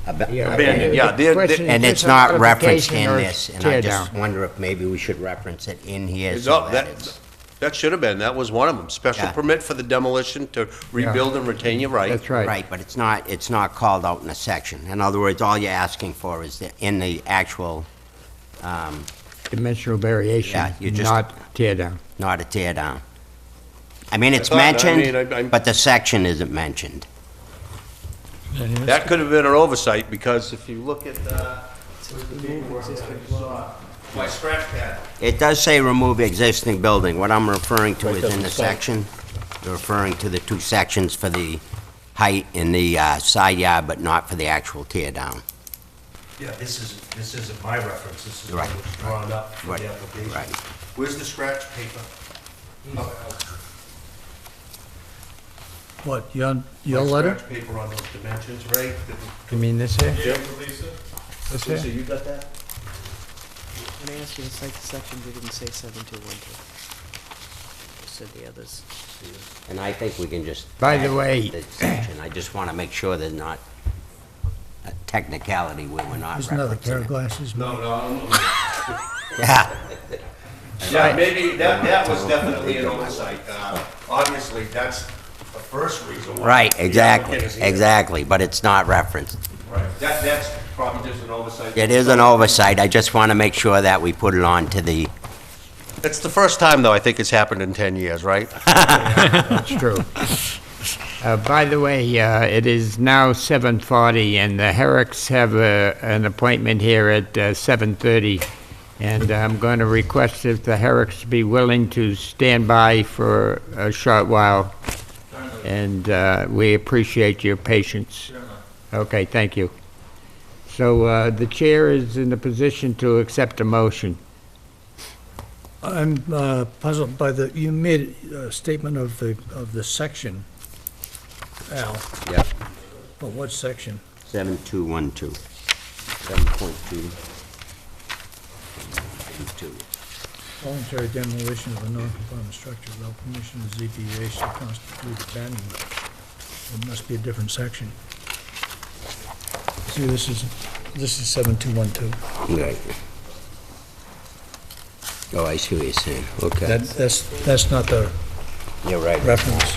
Abandoned, yeah. And it's not referenced in Modification or this, and I tear just down? wonder if maybe we should reference it in here No, so that it's... that should have been, that was one of them. Special Yeah. permit for the demolition to rebuild and retain your right. that's right. Right, but it's not called out in a section. In other words, all you're asking for is in the actual, Dimensional variation, Yeah, you just- not tear down. not a tear down. I mean, it's I thought- I mentioned, mean, I- but the section isn't mentioned. That could have been an oversight, because if you look at, my scratch pad. It does say remove existing building. What I'm referring to is in the section, you're referring to the two sections for the height in the side yard, but not for the actual tear down. Yeah, this isn't my reference, this is Right. what was drawn up for Right, the application. right. Where's the scratch paper? What, your My letter? Scratch paper on those dimensions, right? You mean this here? Yeah. This Lisa, here? you got that? When I asked you to cite the section, you didn't say 7212. You said the others. And I think we can just... By the add way- the section. I just want to make sure there's not a technicality where we're not There's another pair referencing of it. glasses. No. Yeah, Yeah, maybe, that was definitely an oversight. Obviously, that's the first reason why. right, the exactly, applicant is here. exactly, but it's not referenced. Right, that's probably just an oversight. It is an oversight. I just want to make sure that we put it on to the... It's the first time, though, I think it's happened in 10 years, right? That's true. By the way, it is now 7:40, and the Herricks have an appointment here at 7:30. And I'm going to request if the Herricks be willing to stand by for a short while. And we appreciate your patience. Okay, thank you. So the chair is in a position to accept a motion. I'm puzzled by you made a statement of the section, Al. Yep. But what section? 7212. 7.2. 2. Voluntary demolition of a non-conforming structure without permission of ZBA shall constitute abandonment. It must be a different section. See, this is 7212. Right. Oh, I see what you're saying. Okay. That's not the You're right. reference.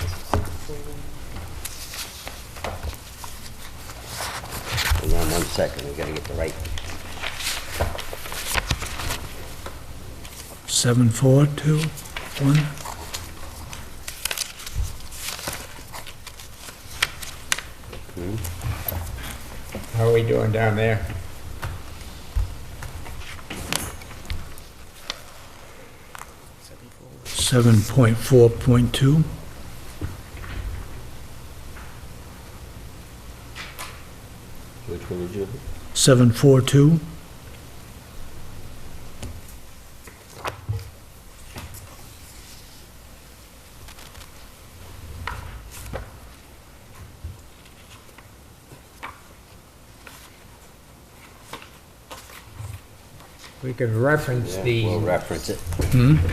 Hang on 1 second. We gotta get the right... 7421. How are we doing down there? Seven 7.4.2. Which one did you... 742. We could reference We'll the, reference it.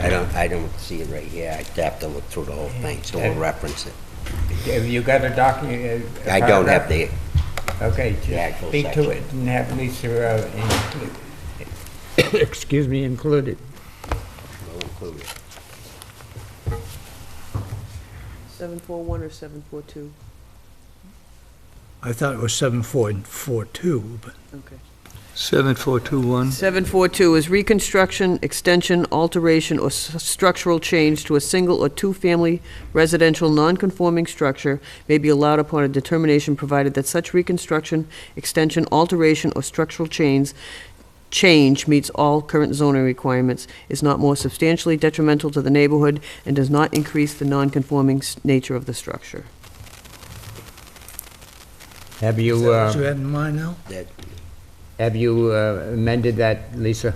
I don't see it right here. I'd have to look through the whole thing, so we'll reference it. have you got a document? I don't have the, Okay, the just actual speak to section. it and have Lisa, excuse me, include it. We'll include it. 741 or 742? I thought it was 7442, but Okay. 7421. 742 is reconstruction, extension, alteration, or structural change to a single or two-family residential non-conforming structure may be allowed upon a determination provided that such reconstruction, extension, alteration, or structural change meets all current zoning requirements, is not more substantially detrimental to the neighborhood, and does not increase the non-conforming nature of the structure. Have you, what you had in mind now? That, have you amended that, Lisa?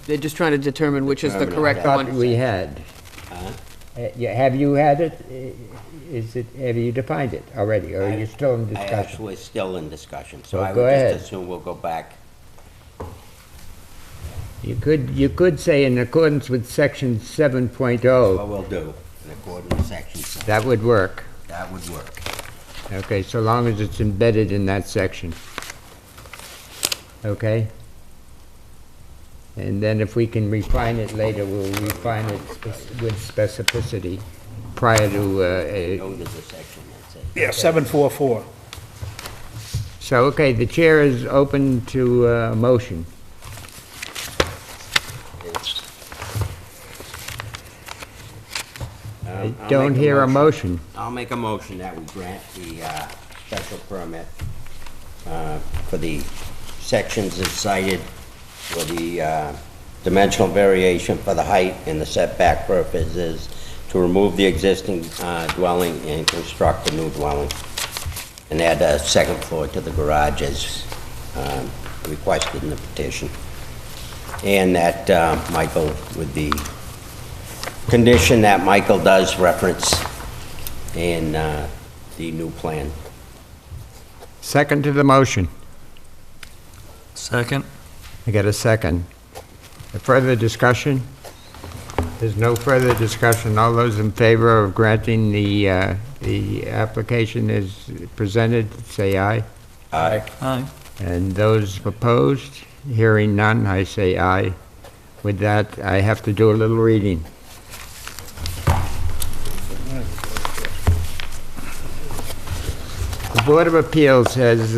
They're just trying to determine which is the Determine correct that. Thought one. we had. huh? Yeah, have you had it? Is it, have you defined it already, or are you still in I discussion? actually still in discussion, so Well, I go would ahead. just assume we'll go back. You could say in accordance with section 7.0, What we'll do, in accordance with section 7. that would work. That would work. Okay, so long as it's embedded in that section. Okay? And then if we can refine it later, we'll refine it with specificity prior to, Know there's a section that says. Yeah, 744. so, okay, the chair is open to a motion. I I'll don't make hear a motion. I'll make a motion that we grant the special permit for the sections as cited for the dimensional variation for the height and the setback purposes to remove the existing dwelling and construct a new dwelling and add a second floor to the garage as requested in the petition. And that Michael, with the condition that Michael does reference in the new plan. Second to the motion. Second. I get a second. A further discussion? There's no further discussion. All those in favor of granting the application as presented, say aye. Aye. Aye. And those opposed, hearing none, I say aye. With that, I have to do a little reading. The Board of Appeals has,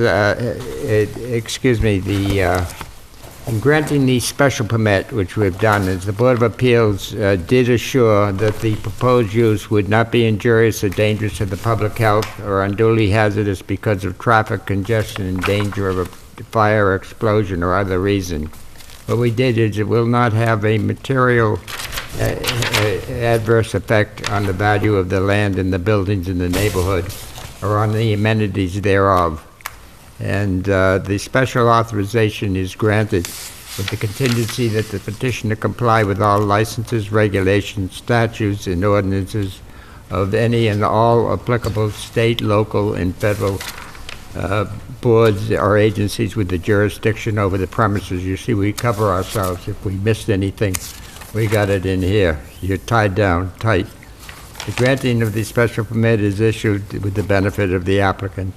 in granting the special permit, which we've done, is the Board of Appeals did assure that the proposed use would not be injurious or dangerous to the public health or unduly hazardous because of traffic congestion and danger of a fire, explosion, or other reason. What we did is it will not have a material adverse effect on the value of the land and the buildings in the neighborhood or on the amenities thereof. And the special authorization is granted with the contingency that the petitioner comply with all licenses, regulations, statutes, and ordinances of any and all applicable state, local, and federal boards or agencies with the jurisdiction over the premises. You see, we cover ourselves. If we missed anything, we got it in here. You're tied down tight. The granting of the special permit is issued with the benefit of the applicant.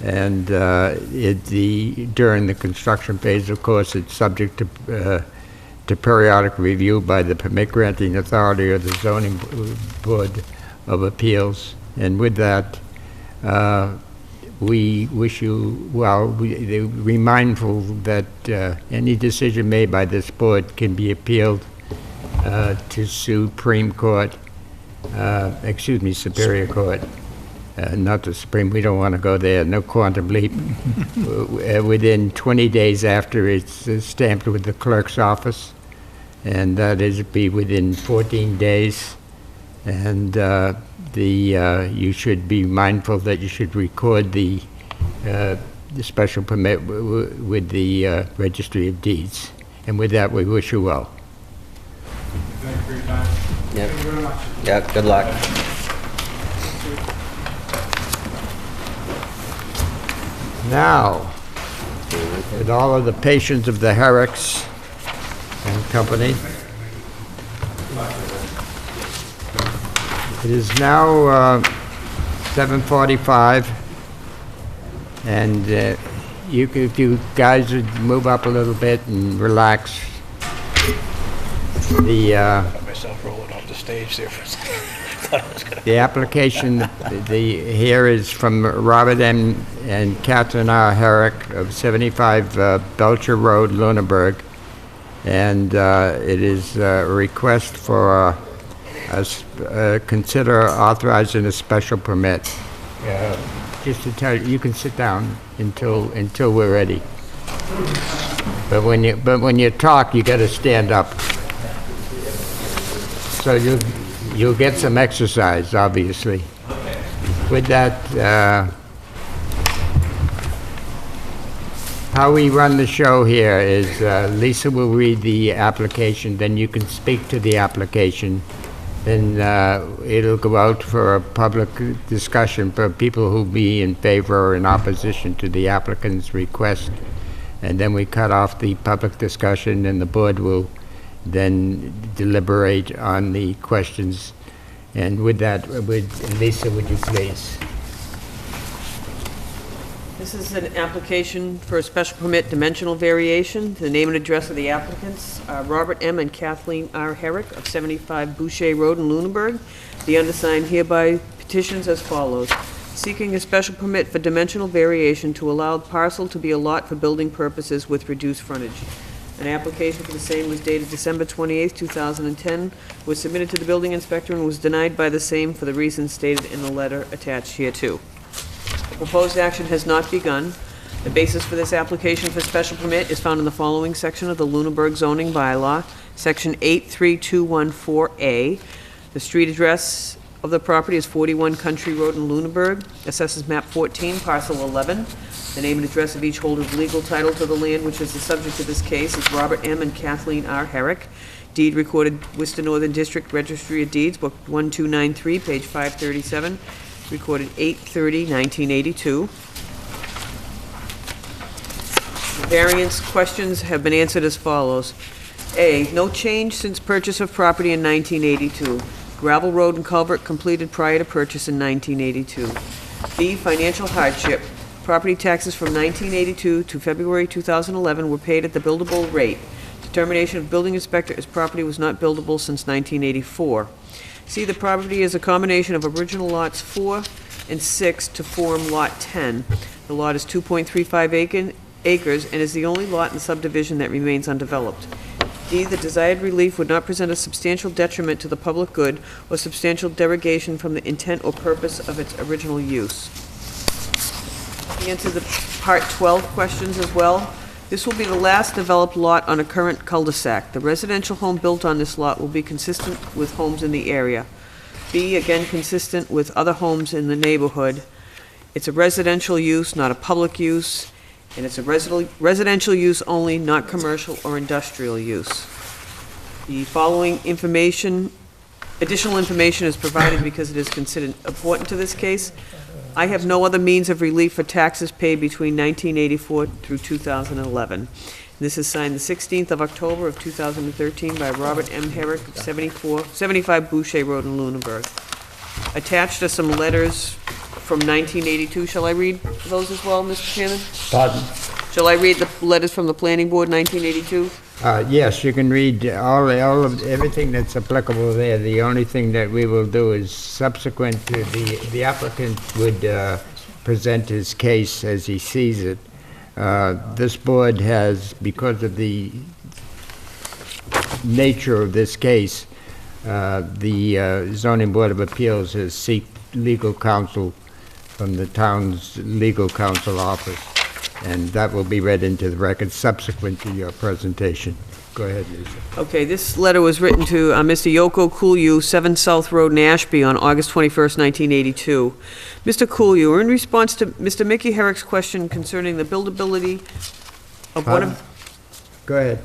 And during the construction phase, of course, it's subject to periodic review by the permit granting authority or the zoning board of appeals. And with that, we wish you well. We're mindful that any decision made by this board can be appealed to Supreme Court, Superior Court. Not the Supreme, we don't want to go there, no quantum leap. Within 20 days after it's stamped with the clerk's office, and that is be within 14 days. And you should be mindful that you should record the special permit with the Registry of Deeds. And with that, we wish you well. Thank you for your time. Yep. Thank you very much. Yeah, good luck. Now, with all of the patients of the Herricks and Company. It is now 7:45, and if you guys would move up a little bit and relax. Myself rolling off the stage there for a second. The application here is from Robert M. and Catherine R. Herrick of 75 Belcher Road, Lunenburg, and it is a request for consider authorizing a special permit. Just to tell you, you can sit down until we're ready. But when you talk, you got to stand up. So you'll get some exercise, obviously. With that, how we run the show here is Lisa will read the application, then you can speak to the application. Then it'll go out for a public discussion for people who be in favor or in opposition to the applicant's request. And then we cut off the public discussion, and the board will then deliberate on the questions. And with that, Lisa, would you please? This is an application for a special permit dimensional variation. The name and address of the applicants are Robert M. and Kathleen R. Herrick of 75 Boucher Road in Lunenburg. The undersigned hereby petitions as follows. Seeking a special permit for dimensional variation to allow the parcel to be a lot for building purposes with reduced frontage. An application for the same was dated December 28, 2010, was submitted to the building inspector and was denied by the same for the reasons stated in the letter attached hereto. The proposed action has not begun. The basis for this application for special permit is found in the following section of the Lunenburg zoning bylaw, section 83214A. The street address of the property is 41 Country Road in Lunenburg, assesses map 14, parcel 11. The name and address of each holder's legal title to the land, which is the subject of this case, is Robert M. and Kathleen R. Herrick. Deed recorded Worcester Northern District Registry of Deeds, book 1293, page 537. Recorded 8/30/1982. Variance questions have been answered as follows. A, no change since purchase of property in 1982. Gravel road and culvert completed prior to purchase in 1982. B, financial hardship. Property taxes from 1982 to February 2011 were paid at the buildable rate. Determination of building inspector as property was not buildable since 1984. See, the property is a combination of original lots 4 and 6 to form Lot 10. The lot is 2.35 acres and is the only lot in the subdivision that remains undeveloped. D, the desired relief would not present a substantial detriment to the public good or substantial derogation from the intent or purpose of its original use. We answer the Part 12 questions as well. This will be the last developed lot on a current cul-de-sac. The residential home built on this lot will be consistent with homes in the area. B, again consistent with other homes in the neighborhood. It's a residential use, not a public use, and it's a residential use only, not commercial or industrial use. The following additional information is provided because it is considered important to this case. I have no other means of relief for taxes paid between 1984 through 2011. This is signed the 16th of October of 2013 by Robert M. Herrick, 75 Boucher Road in Lunenburg. Attached are some letters from 1982. Shall I read those as well, Mr. Chairman? Pardon? Shall I read the letters from the Planning Board, 1982? Yes, you can read all of everything that's applicable there. The only thing that we will do is subsequent to the applicant would present his case as he sees it. This board has, because of the nature of this case, the Zoning Board of Appeals has sought legal counsel from the town's legal counsel office. And that will be read into the record subsequent to your presentation. Go ahead, Lisa. Okay, this letter was written to Mr. Yoko Kulyu, 7 South Road in Ashby on August 21st, 1982. Mr. Kulyu, in response to Mr. Mickey Herrick's question concerning the buildability of one of... Go ahead.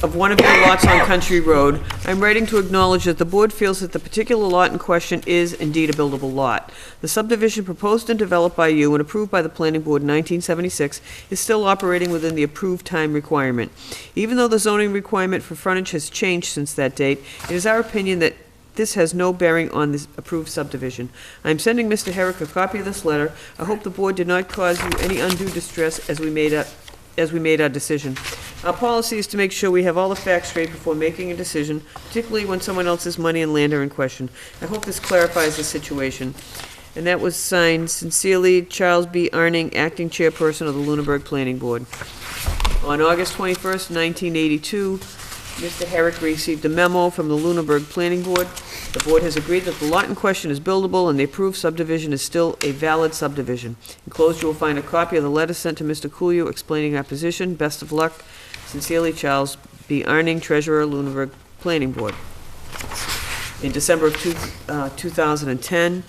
of one of your lots on Country Road, I'm writing to acknowledge that the board feels that the particular lot in question is indeed a buildable lot. The subdivision proposed and developed by you and approved by the planning board in 1976 is still operating within the approved time requirement. Even though the zoning requirement for frontage has changed since that date, it is our opinion that this has no bearing on this approved subdivision. I am sending Mr. Herrick a copy of this letter. I hope the board did not cause you any undue distress as we made our decision. Our policy is to make sure we have all the facts straight before making a decision, particularly when someone else's money and land are in question. I hope this clarifies the situation. And that was signed sincerely, Charles B. Arning, Acting Chairperson of the Lunenburg Planning Board. On August 21st, 1982, Mr. Herrick received a memo from the Lunenburg Planning Board. The board has agreed that the lot in question is buildable and the approved subdivision is still a valid subdivision. Enclosed, you will find a copy of the letter sent to Mr. Coolio explaining our position. Best of luck. Sincerely, Charles B. Arning, Treasurer, Lunenburg Planning Board. In December of 2010,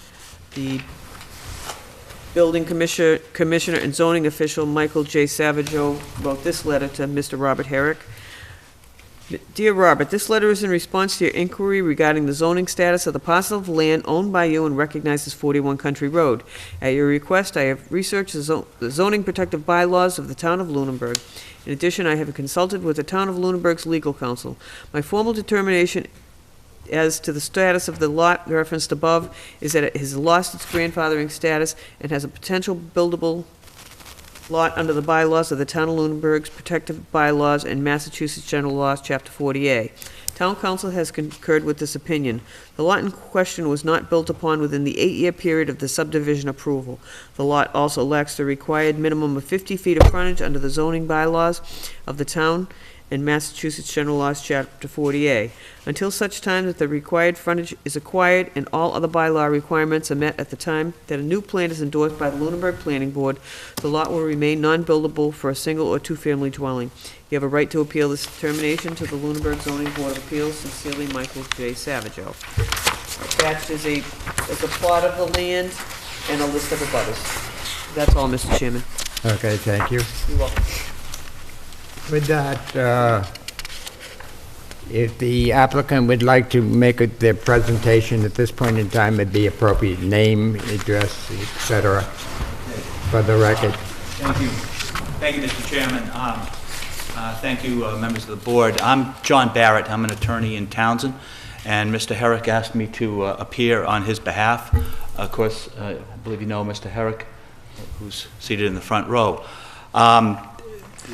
the Building Commissioner and Zoning Official Michael J. Savageau wrote this letter to Mr. Robert Herrick. Dear Robert, this letter is in response to your inquiry regarding the zoning status of the parcel of land owned by you and recognized as 41 Country Road. At your request, I have researched the zoning protective bylaws of the town of Lunenburg. In addition, I have consulted with the town of Lunenburg's legal counsel. My formal determination as to the status of the lot referenced above is that it has lost its grandfathering status and has a potential buildable lot under the bylaws of the town of Lunenburg's protective bylaws and Massachusetts General Laws, Chapter 40A. Town council has concurred with this opinion. The lot in question was not built upon within the 8-year period of the subdivision approval. The lot also lacks the required minimum of 50 feet of frontage under the zoning bylaws of the town and Massachusetts General Laws, Chapter 40A. Until such time that the required frontage is acquired and all other bylaw requirements are met at the time that a new plan is endorsed by the Lunenburg Planning Board, the lot will remain non-buildable for a single or two-family dwelling. You have a right to appeal this determination to the Lunenburg Zoning Board of Appeals. Sincerely, Michael J. Savageau. Attached is a plot of the land and a list of abutters. That's all, Mr. Chairman. Okay, thank you. You're welcome. With that, if the applicant would like to make their presentation at this point in time, it'd be appropriate name, address, et cetera, for the record. Thank you. Thank you, Mr. Chairman. Thank you, members of the board. I'm John Barrett. I'm an attorney in Townsend, and Mr. Herrick asked me to appear on his behalf. Of course, I believe you know Mr. Herrick, who's seated in the front row.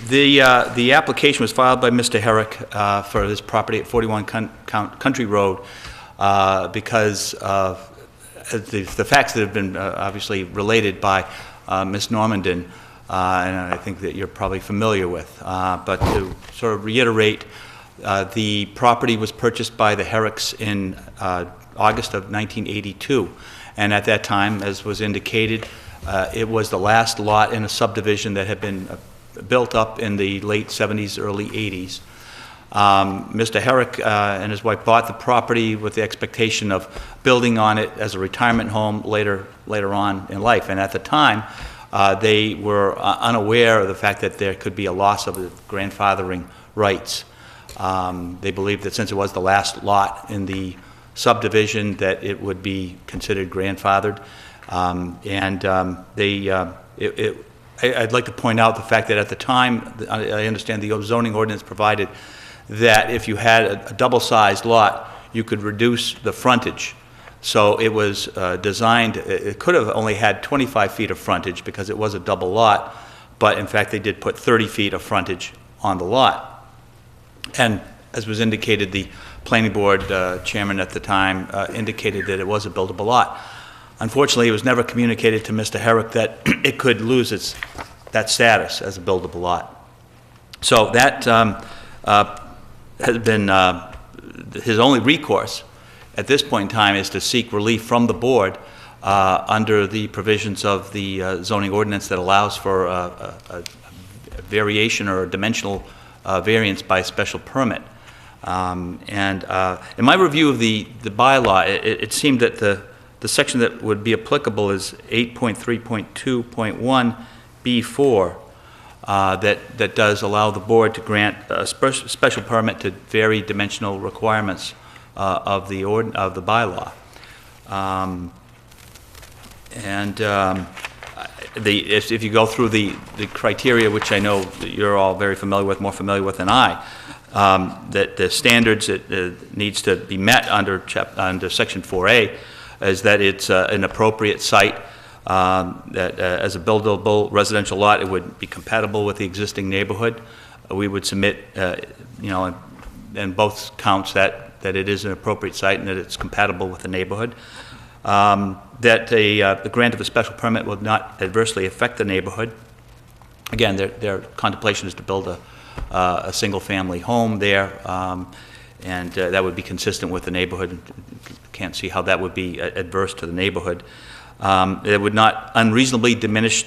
The application was filed by Mr. Herrick for this property at 41 Country Road because of the facts that have been obviously related by Ms. Normandin, and I think that you're probably familiar with. But to sort of reiterate, the property was purchased by the Herricks in August of 1982, and at that time, as was indicated, it was the last lot in a subdivision that had been built up in the late 70s, early 80s. Mr. Herrick and his wife bought the property with the expectation of building on it as a retirement home later on in life. And at the time, they were unaware of the fact that there could be a loss of the grandfathering rights. They believed that since it was the last lot in the subdivision, that it would be considered grandfathered. I'd like to point out the fact that at the time, I understand the zoning ordinance provided that if you had a double-sized lot, you could reduce the frontage. So it was designed, it could have only had 25 feet of frontage because it was a double lot, but in fact they did put 30 feet of frontage on the lot. And as was indicated, the planning board chairman at the time indicated that it was a buildable lot. Unfortunately, it was never communicated to Mr. Herrick that it could lose that status as a buildable lot. So that has been his only recourse at this point in time is to seek relief from the board under the provisions of the zoning ordinance that allows for a variation or a dimensional variance by special permit. In my review of the bylaw, it seemed that the section that would be applicable is 8.3.2.1 B4, that does allow the board to grant a special permit to vary dimensional requirements of the bylaw. If you go through the criteria, which I know that you're all very familiar with, more familiar with than I, that the standards that needs to be met under Section 4A is that it's an appropriate site, that as a buildable residential lot, it would be compatible with the existing neighborhood. We would submit, in both counts that it is an appropriate site and that it's compatible with the neighborhood. That the grant of a special permit will not adversely affect the neighborhood. Again, their contemplation is to build a single-family home there, and that would be consistent with the neighborhood. Can't see how that would be adverse to the neighborhood. It would not unreasonably diminish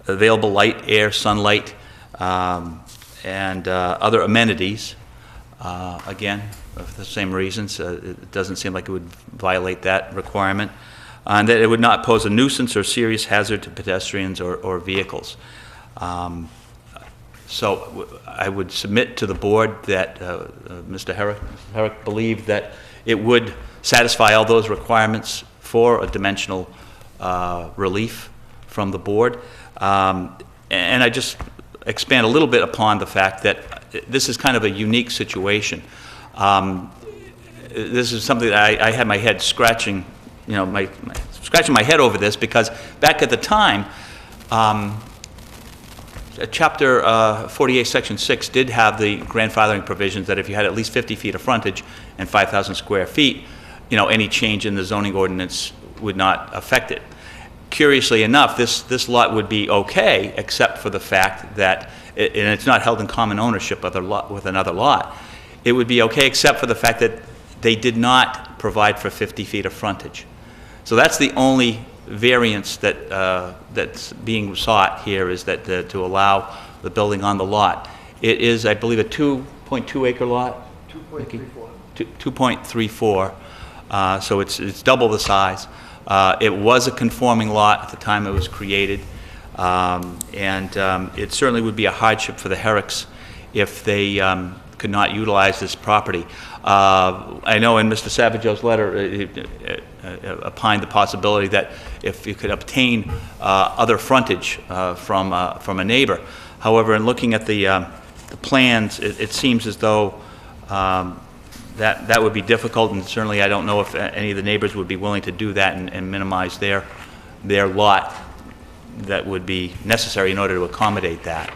available light, air, sunlight, and other amenities. Again, for the same reasons, it doesn't seem like it would violate that requirement. And that it would not pose a nuisance or serious hazard to pedestrians or vehicles. So I would submit to the board that Mr. Herrick believed that it would satisfy all those requirements for a dimensional relief from the board. And I just expand a little bit upon the fact that this is kind of a unique situation. This is something that I had my head scratching, scratching my head over this, because back at the time, Chapter 48, Section 6 did have the grandfathering provisions that if you had at least 50 feet of frontage and 5,000 square feet, any change in the zoning ordinance would not affect it. Curiously enough, this lot would be okay, except for the fact that, and it's not held in common ownership with another lot, it would be okay except for the fact that they did not provide for 50 feet of frontage. So that's the only variance that's being sought here, is that to allow the building on the lot. It is, I believe, a 2.2 acre lot? 2.34. 2.34, so it's double the size. It was a conforming lot at the time it was created, and it certainly would be a hardship for the Herricks if they could not utilize this property. I know in Mr. Savageau's letter, opined the possibility that if you could obtain other frontage from a neighbor. However, in looking at the plans, it seems as though that would be difficult, and certainly I don't know if any of the neighbors would be willing to do that and minimize their lot that would be necessary in order to accommodate that.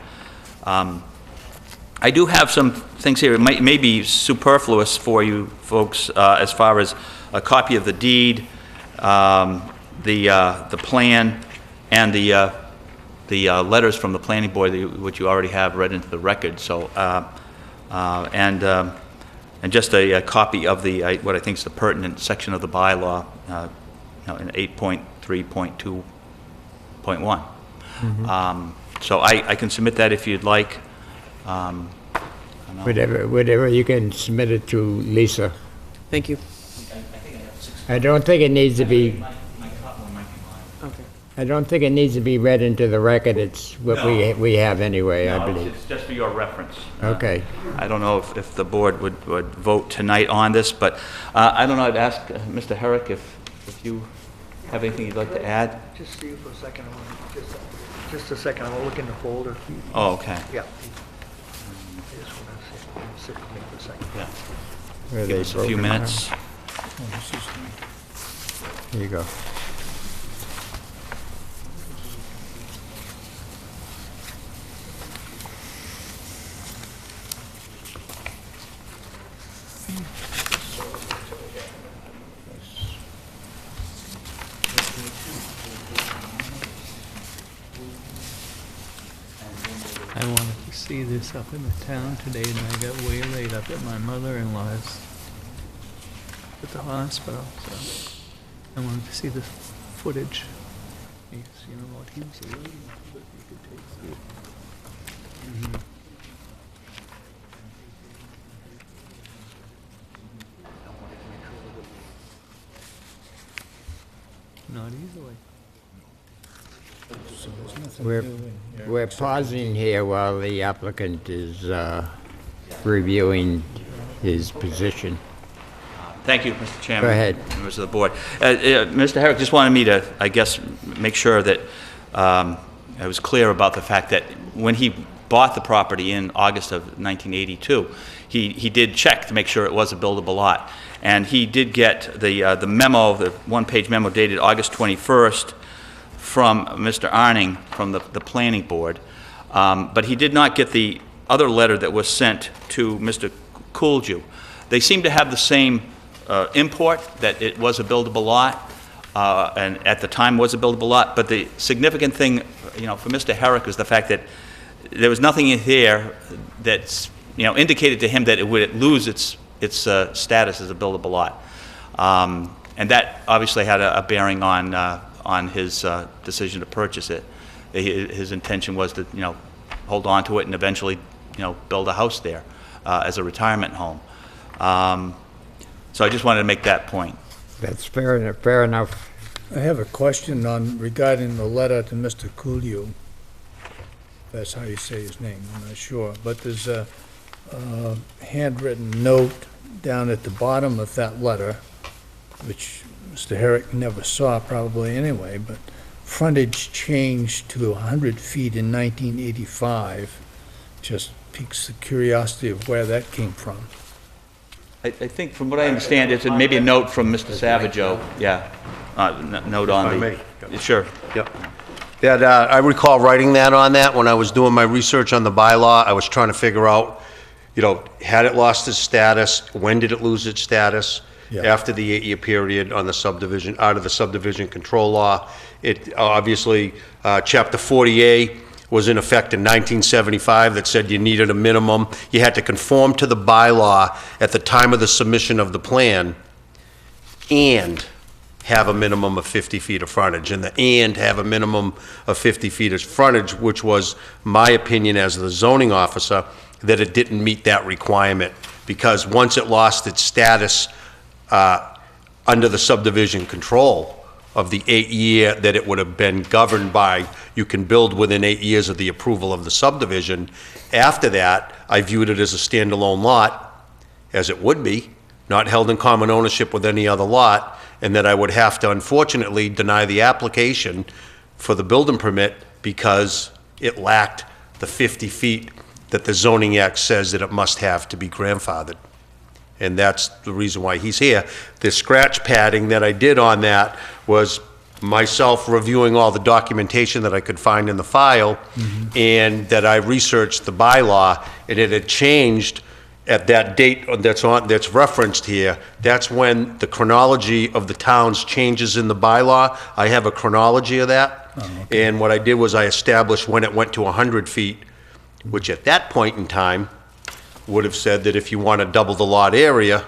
I do have some things here. It may be superfluous for you folks as far as a copy of the deed, the plan, and the letters from the planning board, which you already have read into the record. So, and just a copy of the what I think is the pertinent section of the bylaw, in 8.3.2.1. So I can submit that if you'd like. Whatever, you can submit it to Lisa. Thank you. I don't think it needs to be, Okay. I don't think it needs to be read into the record. It's what No. we have anyway, I No, believe. it's just for your reference. Okay. I don't know if the board would vote tonight on this, but I don't know, I'd ask Mr. Herrick if you have anything you'd like to add? Just see you for a second. Just a second. I will look in the folder. Oh, okay. Yeah. I just want to sit with me for a second. Yeah. Were Give they us a few broken minutes. down? Here you go. I wanted to see this up in the town today, and I got waylaid up at my mother-in-law's at the hospital, so I wanted to see the footage. Yes, you know what, he was a lady, but you could take through. Not easily. so there's nothing We're, new in here. we're pausing here while the applicant is reviewing his position. Thank you, Mr. Chairman. Go ahead. Members of the board. Mr. Herrick just wanted me to, I guess, make sure that I was clear about the fact that when he bought the property in August of 1982, he did check to make sure it was a buildable lot. And he did get the memo, the one-page memo dated August 21st from Mr. Arning from the planning board. But he did not get the other letter that was sent to Mr. Coolju. They seem to have the same import, that it was a buildable lot, and at the time was a buildable lot. But the significant thing, for Mr. Herrick was the fact that there was nothing in here that's, indicated to him that it would lose its status as a buildable lot. And that obviously had a bearing on his decision to purchase it. His intention was to, hold on to it and eventually, build a house there as a retirement home. So I just wanted to make that point. That's fair enough. I have a question regarding the letter to Mr. Coolio. That's how you say his name, I'm not sure. But there's a handwritten note down at the bottom of that letter, which Mr. Herrick never saw probably anyway, but frontage changed to 100 feet in 1985. Just piques the curiosity of where that came from. I think from what I understand, it's maybe a note from Mr. Savageau. Yeah, note on the... Sure. Yep. That, I recall writing that on that when I was doing my research on the bylaw. I was trying to figure out, had it lost its status? When did it lose its status? Yeah. After the 8-year period on the subdivision, out of the subdivision control law. It obviously, Chapter 40A was in effect in 1975 that said you needed a minimum. You had to conform to the bylaw at the time of the submission of the plan and have a minimum of 50 feet of frontage, and have a minimum of 50 feet of frontage, which was my opinion as the zoning officer, that it didn't meet that requirement, because once it lost its status under the subdivision control of the 8-year that it would have been governed by, you can build within 8 years of the approval of the subdivision. After that, I viewed it as a standalone lot, as it would be, not held in common ownership with any other lot, and that I would have to unfortunately deny the application for the building permit because it lacked the 50 feet that the zoning act says that it must have to be grandfathered. And that's the reason why he's here. The scratch padding that I did on that was myself reviewing all the documentation that I could find in the file, and that I researched the bylaw, and it had changed at that date that's referenced here. That's when the chronology of the towns changes in the bylaw. I have a chronology of that. And what I did was I established when it went to 100 feet, which at that point in time would have said that if you want to double the lot area,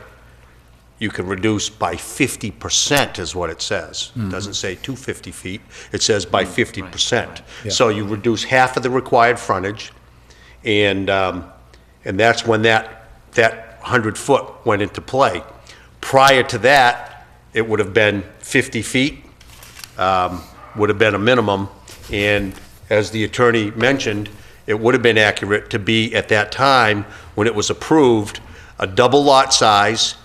you can reduce by 50% is what it says. It doesn't say 250 feet, it says by 50%. So you reduce half of the required frontage, and that's when that 100 foot went into play. Prior to that, it would have been 50 feet, would have been a minimum, and as the attorney mentioned, it would have been accurate to be, at that time, when it was approved, a double lot size,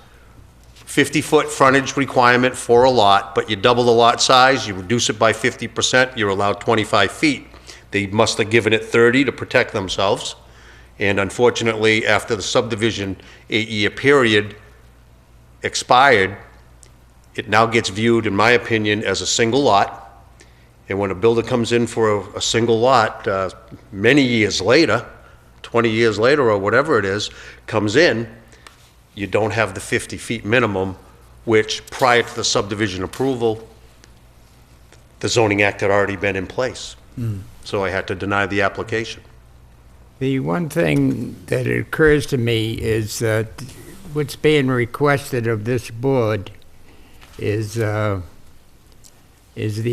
50-foot frontage requirement for a lot, but you double the lot size, you reduce it by 50%, you're allowed 25 feet. They must have given it 30 to protect themselves, and unfortunately, after the subdivision 8-year period expired, it now gets viewed, in my opinion, as a single lot. And when a builder comes in for a single lot, many years later, 20 years later or whatever it is, comes in, you don't have the 50 feet minimum, which prior to the subdivision approval, the zoning act had already been in place. So I had to deny the application. The one thing that occurs to me is that what's being requested of this board is the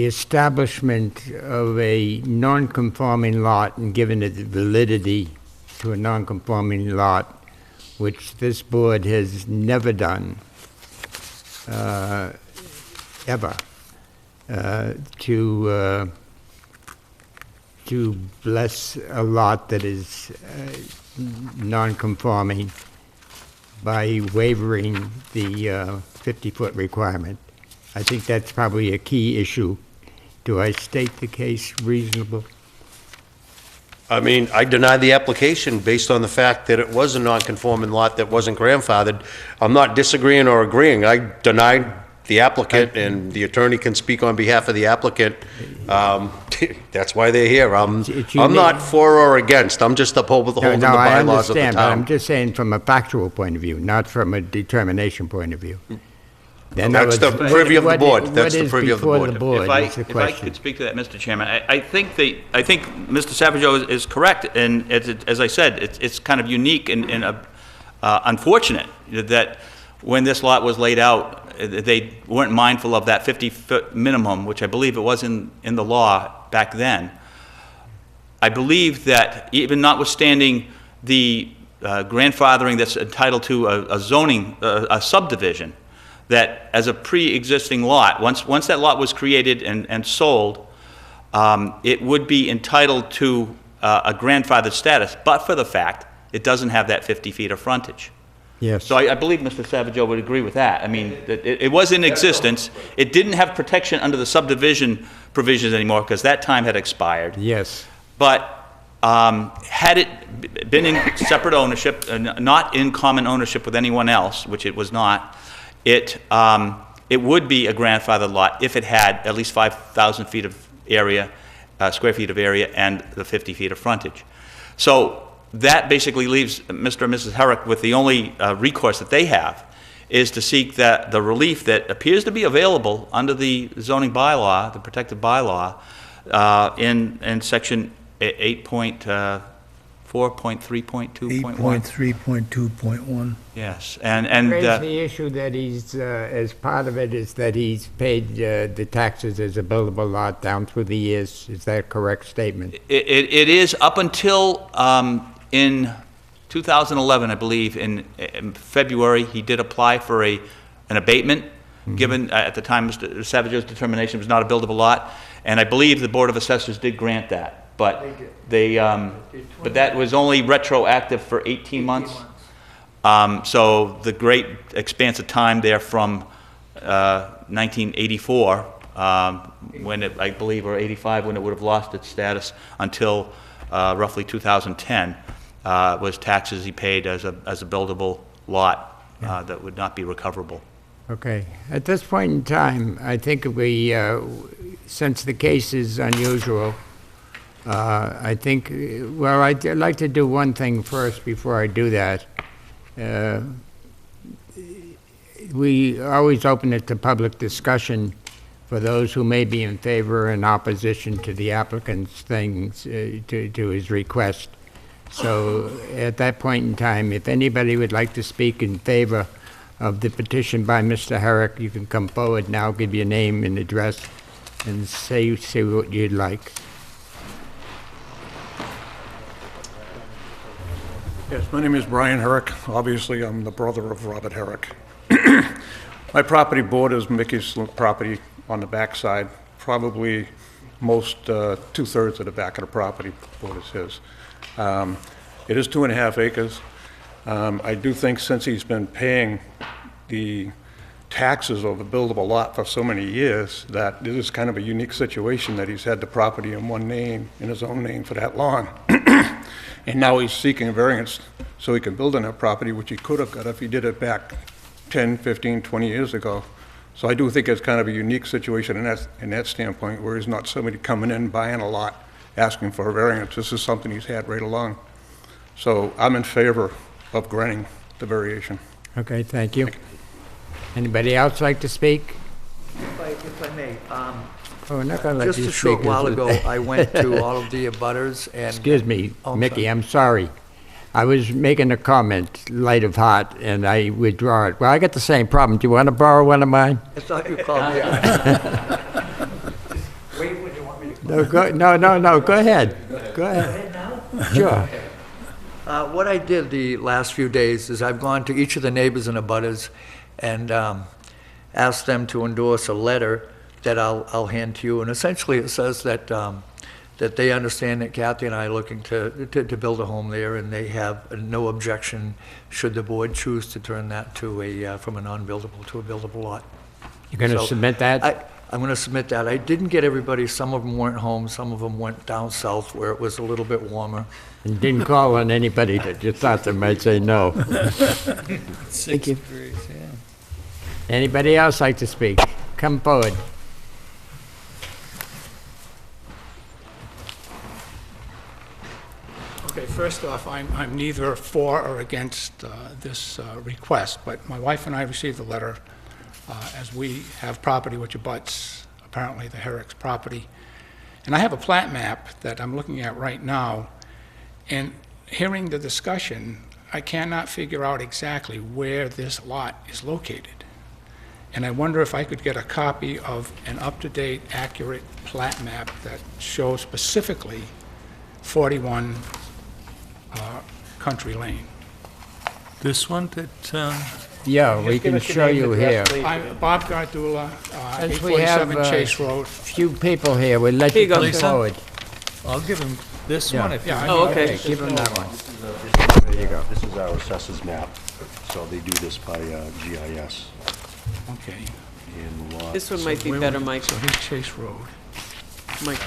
establishment of a non-conforming lot and giving it validity to a non-conforming lot, which this board has never done, ever, to to bless a lot that is non-conforming by waivering the 50-foot requirement. I think that's probably a key issue. Do I state the case reasonable? I mean, I deny the application based on the fact that it was a non-conforming lot that wasn't grandfathered. I'm not disagreeing or agreeing. I deny the applicant, and the attorney can speak on behalf of the applicant. That's why they're here. I'm not for or against. I'm just upholding the bylaws of the I understand, but I'm town. just saying from a factual point of view, not from a determination point of view. Then That's the purview of the board. That's the purview of the board. What is before the board is the If I question. could speak to that, Mr. Chairman, I think Mr. Savageau is correct, and as I said, it's kind of unique and unfortunate that when this lot was laid out, they weren't mindful of that 50-foot minimum, which I believe it was in the law back then. I believe that even notwithstanding the grandfathering that's entitled to a zoning, a subdivision, that as a pre-existing lot, once that lot was created and sold, it would be entitled to a grandfathered status, but for the fact it doesn't have that 50 feet of frontage. Yes. So I believe Mr. Savageau would agree with that. I mean, it was in existence. It didn't have protection under the subdivision provisions anymore because that time had expired. Yes. But had it been in separate ownership, not in common ownership with anyone else, which it was not, it would be a grandfathered lot if it had at least 5,000 feet of area, square feet of area, and the 50 feet of frontage. So that basically leaves Mr. and Mrs. Herrick with the only recourse that they have is to seek the relief that appears to be available under the zoning bylaw, the protective bylaw, in section 8.4.3.2.1. 8.3.2.1. Yes, and Raise the issue that he's, as part of it, is that he's paid the taxes as a buildable lot down through the years. Is that a correct statement? it is up until in 2011, I believe, in February, he did apply for an abatement, given at the time Mr. Savageau's determination was not a buildable lot, and I believe the Board of Assessors did grant that, but but that was only retroactive for 18 months. So the great expanse of time there from 1984, when it, I believe, or 85, when it would have lost its status, until roughly 2010, was taxes he paid as a buildable lot that would not be recoverable. Okay. At this point in time, I think we, since the case is unusual, I think, well, I'd like to do one thing first before I do that. We always open it to public discussion for those who may be in favor and opposition to the applicant's things, to his request. So at that point in time, if anybody would like to speak in favor of the petition by Mr. Herrick, you can come forward now, give your name and address, and say what you'd like. Yes, my name is Brian Herrick. Obviously, I'm the brother of Robert Herrick. My property borders Mickey's property on the backside. Probably most, two-thirds of the back of the property borders his. It is 2.5 acres. I do think since he's been paying the taxes of the buildable lot for so many years, that this is kind of a unique situation that he's had the property in one name, in his own name for that long. And now he's seeking a variance so he can build on that property, which he could have got if he did it back 10, 15, 20 years ago. So I do think it's kind of a unique situation in that standpoint, where he's not somebody coming in, buying a lot, asking for a variance. This is something he's had right along. So I'm in favor of granting the variation. Okay, thank you. Anybody else like to speak? If I may, Oh, we're not gonna let just you a short speak. while ago, I went to all of the abutters and... Excuse me, Oh, Mickey, sorry. I'm sorry. I was making a comment, light of heart, and I withdraw it. Well, I got the same problem. Do you want to borrow one of mine? I thought you called me. Wait, would you want me to... No, go ahead. Go ahead. Sure. What I did the last few days is I've gone to each of the neighbors and abutters and asked them to endorse a letter that I'll hand to you. And essentially it says that that they understand that Kathy and I are looking to build a home there, and they have no objection should the board choose to turn that to from a non-buildable to a buildable lot. You're going to So, submit that? I'm going to submit that. I didn't get everybody, some of them weren't home, some of them went down south where it was a little bit warmer. And didn't call on anybody that you thought they might say no. Thank you. Anybody else like to speak? Come forward. Okay, first off, I'm neither for or against this request, but my wife and I received a letter as we have property which abuts apparently the Herrick's property. And I have a plat map that I'm looking at right now, and hearing the discussion, I cannot figure out exactly where this lot is located. And I wonder if I could get a copy of an up-to-date, accurate plat map that shows specifically 41 Country Lane. This one that, Yeah, we Just give can us your show name you and address, here. please. I'm Bob Gardula, Since we have 847 Chase Road. few people here, we'll let Here you you go. come Lisa. forward. I'll give him this Yeah. one if you Yeah, Oh, okay. Give them that one. There you go. This is our assessors map, so they do this by GIS. Okay. And lot. This one might be Where better, would- Mike. So here's Chase Road. Mike.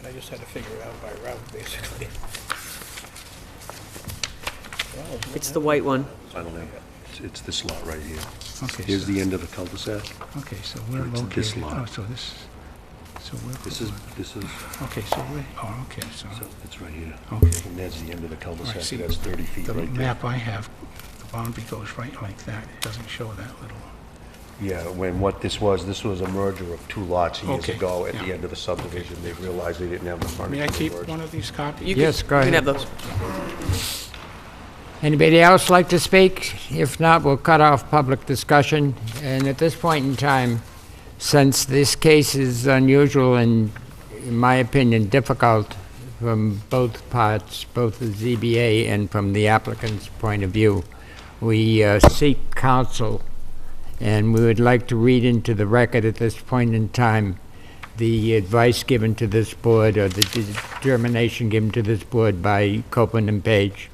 I just had to figure it out by route, basically. It's the white one. I don't know. It's this lot right here. Okay, Here's so- the end of the cul-de-sac. Okay, so we're It's located. this lot. Oh, so this. So we're. This is, Okay, so we're. Oh, okay, so. so it's right here. Okay. And that's the end of the All right, cul-de-sac, see, so that's 30 feet the right there. map I have, the boundary goes right like that. It doesn't show that little. Yeah, when what this was a merger of two lots years Okay, ago at the yeah. end of the subdivision. They realized they didn't have the frontage. May I for the keep merge. one of these copies? You Yes, go You can ahead. have those. Anybody else like to speak? If not, we'll cut off public discussion. And at this point in time, since this case is unusual and, in my opinion, difficult from both parts, both the ZBA and from the applicant's point of view, we seek counsel, and we would like to read into the record at this point in time the advice given to this board, or the determination given to this board by Copeland and Page.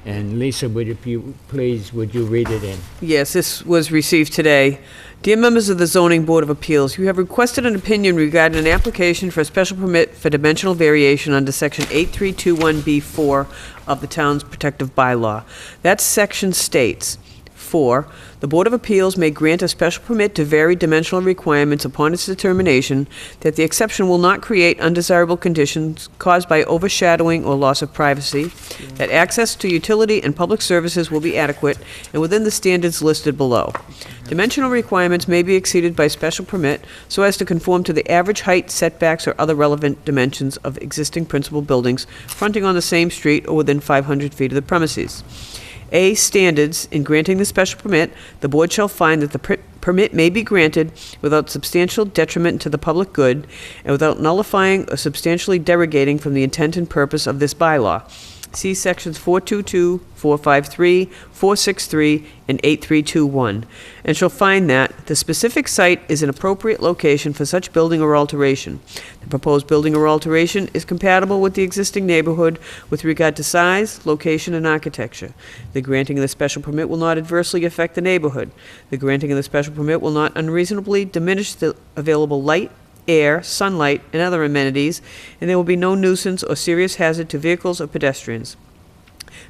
And Lisa, if you please, would you read it in? Yes, this was received today. Dear members of the Zoning Board of Appeals, you have requested an opinion regarding an application for a special permit for dimensional variation under Section 8321B4 of the town's protective bylaw. That section states, 4, the Board of Appeals may grant a special permit to vary dimensional requirements upon its determination that the exception will not create undesirable conditions caused by overshadowing or loss of privacy, that access to utility and public services will be adequate and within the standards listed below. Dimensional requirements may be exceeded by special permit so as to conform to the average height, setbacks, or other relevant dimensions of existing principal buildings fronting on the same street or within 500 feet of the premises. A, standards. In granting the special permit, the board shall find that the permit may be granted without substantial detriment to the public good and without nullifying or substantially derogating from the intent and purpose of this bylaw. See sections 422, 453, 463, and 8321, and shall find that the specific site is an appropriate location for such building or alteration. The proposed building or alteration is compatible with the existing neighborhood with regard to size, location, and architecture. The granting of the special permit will not adversely affect the neighborhood. The granting of the special permit will not unreasonably diminish the available light, air, sunlight, and other amenities, and there will be no nuisance or serious hazard to vehicles or pedestrians.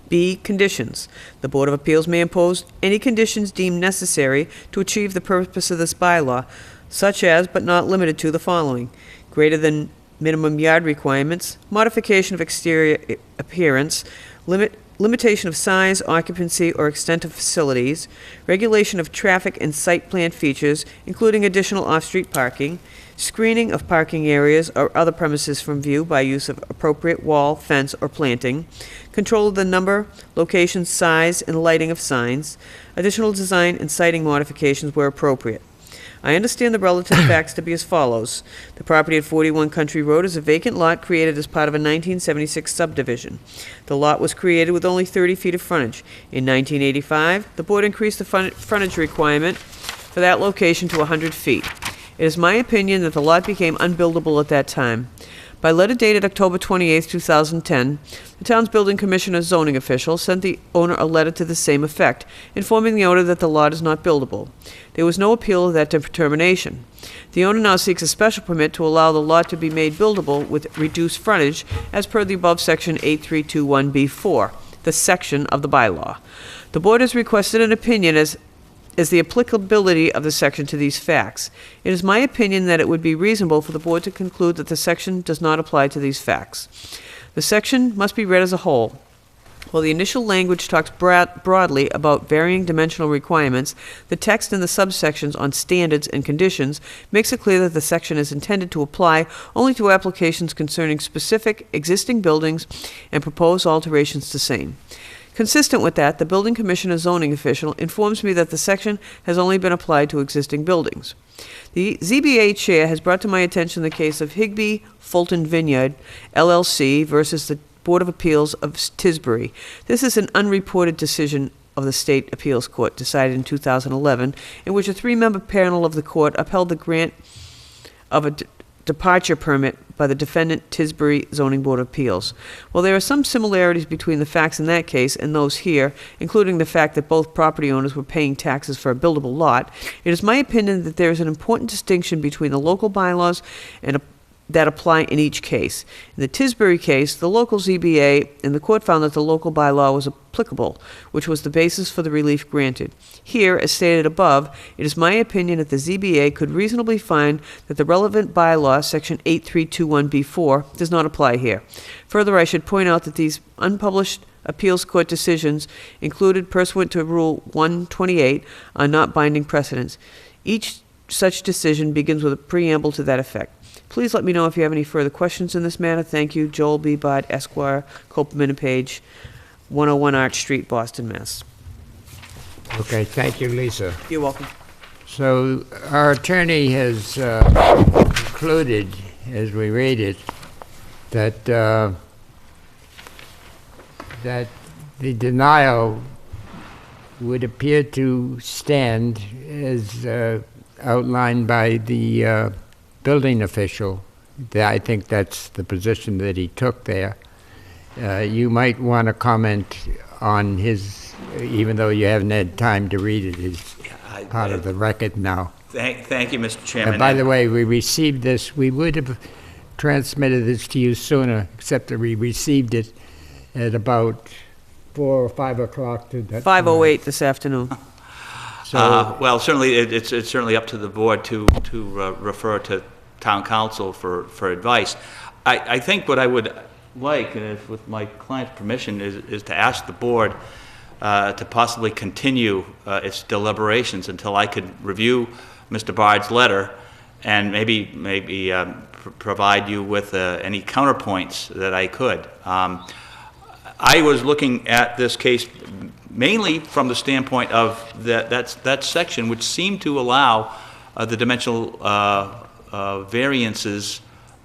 B, conditions. The Board of Appeals may impose any conditions deemed necessary to achieve the purpose of this bylaw, such as, but not limited to, the following: greater than minimum yard requirements, modification of exterior appearance, limitation of size, occupancy, or extent of facilities, regulation of traffic and site plan features, including additional off-street parking, screening of parking areas or other premises from view by use of appropriate wall, fence, or planting, control of the number, location, size, and lighting of signs, additional design and siting modifications where appropriate. I understand the relative facts to be as follows. The property at 41 Country Road is a vacant lot created as part of a 1976 subdivision. The lot was created with only 30 feet of frontage. In 1985, the board increased the frontage requirement for that location to 100 feet. It is my opinion that the lot became unbuildable at that time. By letter dated October 28, 2010, the town's building commissioner zoning official sent the owner a letter to the same effect, informing the owner that the lot is not buildable. There was no appeal of that determination. The owner now seeks a special permit to allow the lot to be made buildable with reduced frontage as per the above section 8321B4, the section of the bylaw. The board has requested an opinion as the applicability of the section to these facts. It is my opinion that it would be reasonable for the board to conclude that the section does not apply to these facts. The section must be read as a whole. While the initial language talks broadly about varying dimensional requirements, the text in the subsections on standards and conditions makes it clear that the section is intended to apply only to applications concerning specific existing buildings and proposed alterations to same. Consistent with that, the building commissioner zoning official informs me that the section has only been applied to existing buildings. The ZBA chair has brought to my attention the case of Higby Fulton Vineyard, LLC versus the Board of Appeals of Tisbury. This is an unreported decision of the State Appeals Court decided in 2011, in which a three-member panel of the court upheld the grant of a departure permit by the defendant Tisbury Zoning Board of Appeals. While there are some similarities between the facts in that case and those here, including the fact that both property owners were paying taxes for a buildable lot, it is my opinion that there is an important distinction between the local bylaws and that apply in each case. In the Tisbury case, the local ZBA and the court found that the local bylaw was applicable, which was the basis for the relief granted. Here, as stated above, it is my opinion that the ZBA could reasonably find that the relevant bylaw, section 8321B4, does not apply here. Further, I should point out that these unpublished appeals court decisions included pursuant to Rule 128 are not binding precedents. Each such decision begins with a preamble to that effect. Please let me know if you have any further questions in this matter. Thank you, Joel B. Bott, Esquire, Copeland and Page, 101 Arch Street, Boston, Mass. Okay, thank you, Lisa. You're welcome. So our attorney has concluded, as we read it, that that the denial would appear to stand as outlined by the building official. I think that's the position that he took there. You might want to comment on his, even though you haven't had time to read it, is part of the record now. Thank you, Mr. Chairman. And by the way, we received this, we would have transmitted this to you sooner, except that we received it at about 4 or 5 o'clock. 5:08 this afternoon. Well, certainly, it's certainly up to the board to refer to town council for advice. I think what I would like, and if with my client's permission, is to ask the board to possibly continue its deliberations until I could review Mr. Bard's letter and maybe provide you with any counterpoints that I could. I was looking at this case mainly from the standpoint of that section, which seemed to allow the dimensional variances,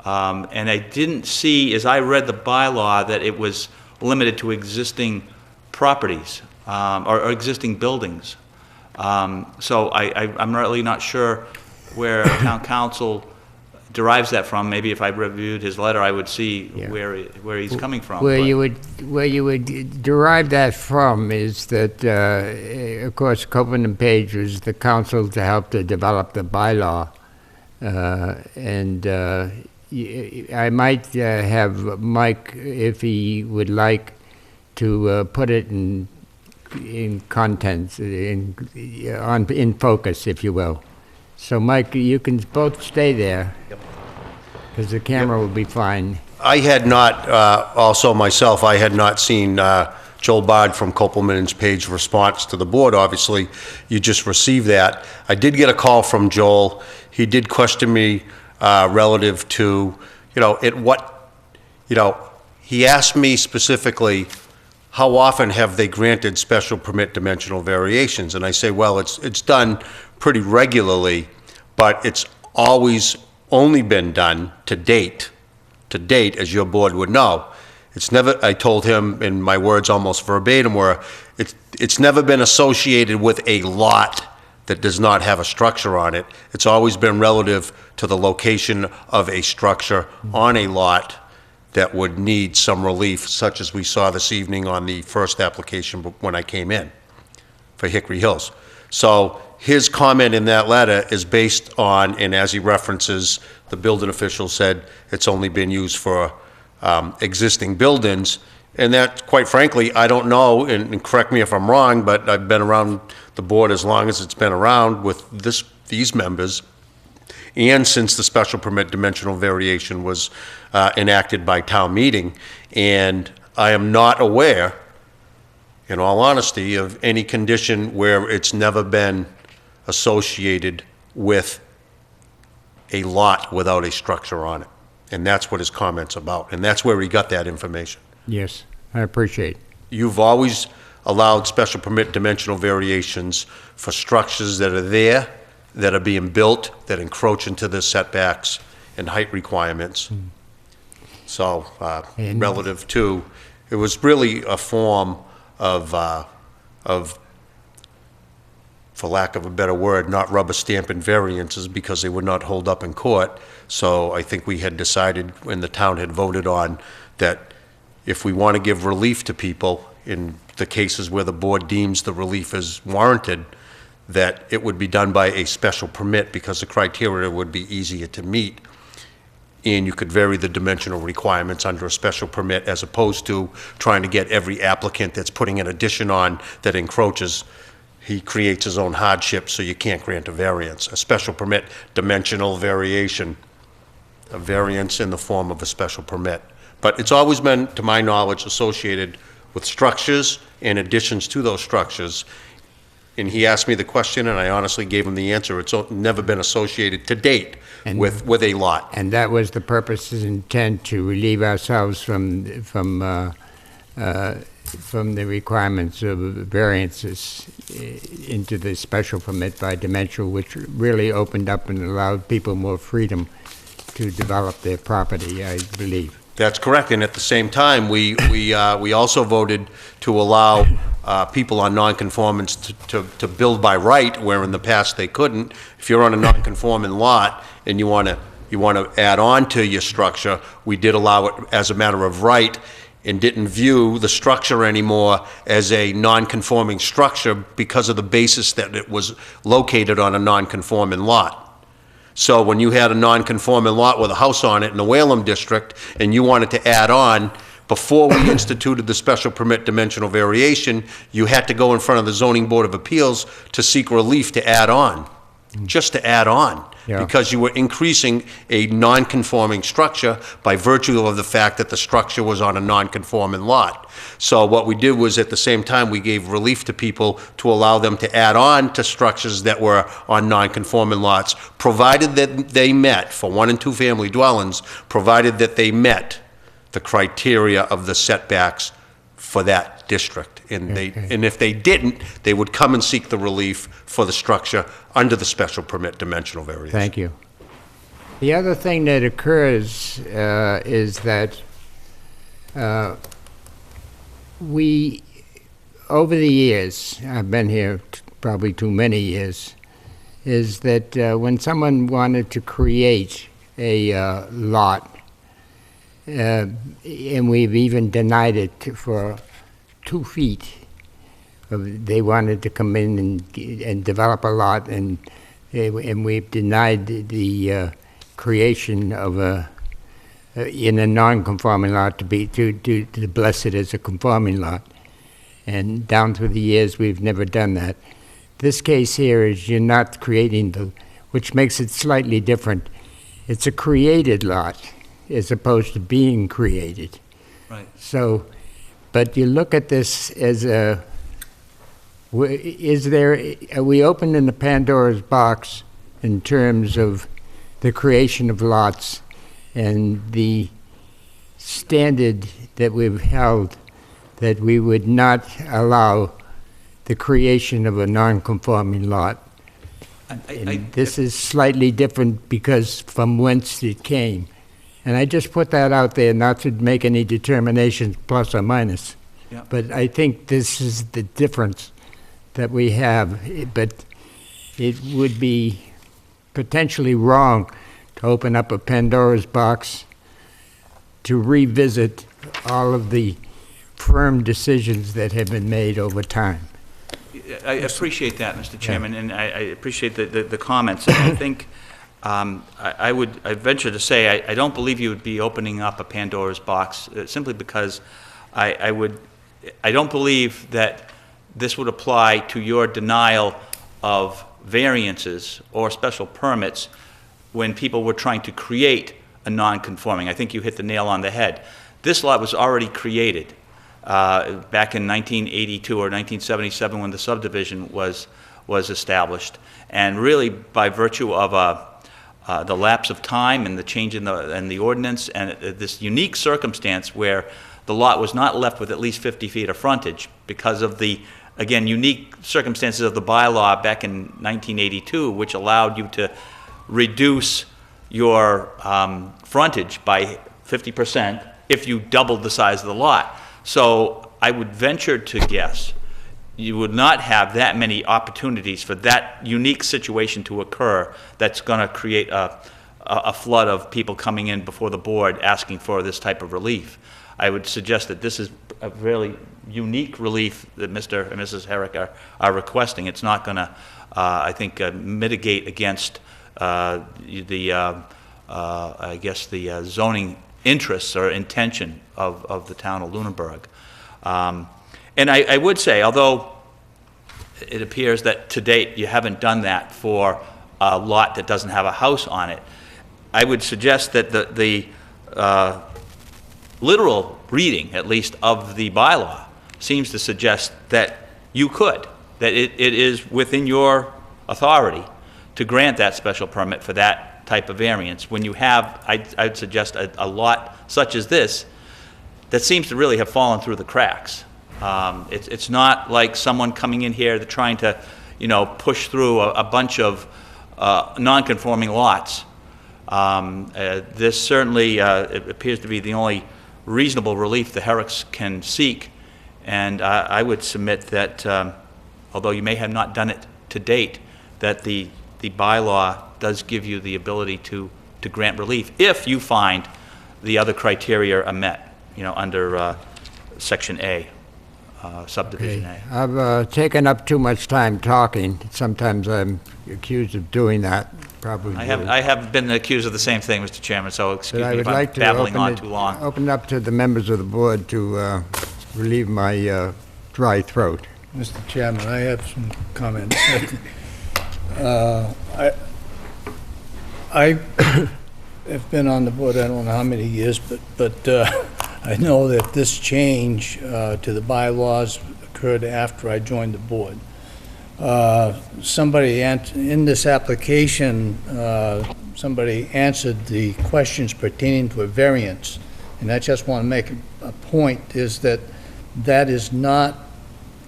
and I didn't see, as I read the bylaw, that it was limited to existing properties or existing buildings. So I'm really not sure where town council derives that from. Maybe if I reviewed his letter, I would see where he's coming from. Where you would derive that from is that, of course, Copeland and Page was the council to help to develop the bylaw, and I might have Mike, if he would like, to put it in contents, in focus, if you will. So, Mike, you can both stay there, because the camera will be fine. I had not, also myself, I had not seen Joel Bard from Copeland and Page response to the board. Obviously, you just received that. I did get a call from Joel. He did question me relative to, he asked me specifically, how often have they granted special permit dimensional variations? And I say, well, it's done pretty regularly, but it's always only been done to date, as your board would know. It's never, I told him in my words almost verbatim, were it's never been associated with a lot that does not have a structure on it. It's always been relative to the location of a structure on a lot that would need some relief, such as we saw this evening on the first application when I came in for Hickory Hills. So his comment in that letter is based on, and as he references, the building official said it's only been used for existing buildings. And that, quite frankly, I don't know, and correct me if I'm wrong, but I've been around the board as long as it's been around with these members, and since the special permit dimensional variation was enacted by town meeting. And I am not aware, in all honesty, of any condition where it's never been associated with a lot without a structure on it. And that's what his comment's about, and that's where he got that information. Yes, I appreciate. You've always allowed special permit dimensional variations for structures that are there, that are being built, that encroach into the setbacks and height requirements. So, relative to, it was really a form of, for lack of a better word, not rubber stamping variances because they would not hold up in court. So I think we had decided, when the town had voted on, that if we want to give relief to people in the cases where the board deems the relief is warranted, that it would be done by a special permit because the criteria would be easier to meet. And you could vary the dimensional requirements under a special permit as opposed to trying to get every applicant that's putting an addition on that encroaches. He creates his own hardship, so you can't grant a variance. A special permit dimensional variation, a variance in the form of a special permit. But it's always been, to my knowledge, associated with structures and additions to those structures. And he asked me the question, and I honestly gave him the answer. It's never been associated to date with a lot. And that was the purpose's intent, to relieve ourselves from the requirements of variances into the special permit by dimensional, which really opened up and allowed people more freedom to develop their property, I believe. That's correct, and at the same time, we also voted to allow people on non-conformance to build by right, where in the past they couldn't. If you're on a non-conforming lot and you want to add on to your structure, we did allow it as a matter of right, and didn't view the structure anymore as a non-conforming structure because of the basis that it was located on a non-conforming lot. So when you had a non-conforming lot with a house on it in the Whalum district, and you wanted to add on, before we instituted the special permit dimensional variation, you had to go in front of the Zoning Board of Appeals to seek relief to add on, just to add on. Yeah. Because you were increasing a non-conforming structure by virtue of the fact that the structure was on a non-conforming lot. So what we did was, at the same time, we gave relief to people to allow them to add on to structures that were on non-conforming lots, provided that they met, for 1- and 2-family dwellings, provided that they met the criteria of the setbacks for that district. And and if they didn't, they would come and seek the relief for the structure under the special permit dimensional variation. Thank you. The other thing that occurs is that we, over the years, I've been here probably too many years, is that when someone wanted to create a lot, and we've even denied it for 2 feet. They wanted to come in and develop a lot, and we've denied the creation of in a non-conforming lot to bless it as a conforming lot. And down through the years, we've never done that. This case here is you're not creating which makes it slightly different. It's a created lot as opposed to being created. Right. So, but you look at this as are we opening the Pandora's box in terms of the creation of lots and the standard that we've held that we would not allow the creation of a non-conforming lot? This is slightly different because from whence it came. And I just put that out there not to make any determinations plus or minus. Yeah. But I think this is the difference that we have. But it would be potentially wrong to open up a Pandora's box to revisit all of the firm decisions that have been made over time. I appreciate that, Mr. Chairman, and I appreciate the comments. And I think I venture to say I don't believe you would be opening up a Pandora's box simply because I don't believe that this would apply to your denial of variances or special permits when people were trying to create a non-conforming. I think you hit the nail on the head. This lot was already created back in 1982 or 1977 when the subdivision was established. And really, by virtue of the lapse of time and the change in the ordinance and this unique circumstance where the lot was not left with at least 50 feet of frontage because of the, again, unique circumstances of the bylaw back in 1982, which allowed you to reduce your frontage by 50% if you doubled the size of the lot. So I would venture to guess you would not have that many opportunities for that unique situation to occur that's going to create a flood of people coming in before the board asking for this type of relief. I would suggest that this is a really unique relief that Mr. and Mrs. Herrick are requesting. It's not going to, I think, mitigate against I guess, the zoning interests or intention of the town of Lunenburg. And I would say, although it appears that to date you haven't done that for a lot that doesn't have a house on it, I would suggest that the literal reading, at least, of the bylaw seems to suggest that you could, that it is within your authority to grant that special permit for that type of variance when you have, I'd suggest, a lot such as this that seems to really have fallen through the cracks. It's not like someone coming in here trying to, push through a bunch of non-conforming lots. This certainly it appears to be the only reasonable relief the Herricks can seek, and I would submit that, although you may have not done it to date, that the bylaw does give you the ability to grant relief if you find the other criteria are met, under Section A, Subdivision A. I've taken up too much time talking. Sometimes I'm accused of doing that, probably. I have been accused of the same thing, Mr. Chairman, so excuse me if I'm like babbling on too long. Open up to the members of the board to relieve my dry throat. Mr. Chairman, I have some comments. I have been on the board, I don't know how many years, but I know that this change to the bylaws occurred after I joined the board. Somebody in this application, somebody answered the questions pertaining to a variance, and I just want to make a point, is that is not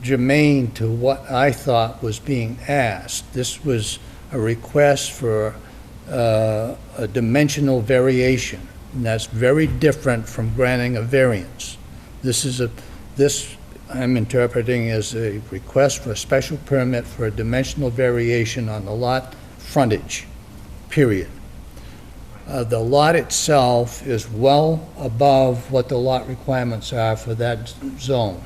germane to what I thought was being asked. This was a request for a dimensional variation, and that's very different from granting a variance. This I'm interpreting as a request for a special permit for a dimensional variation on the lot frontage, period. The lot itself is well above what the lot requirements are for that zone.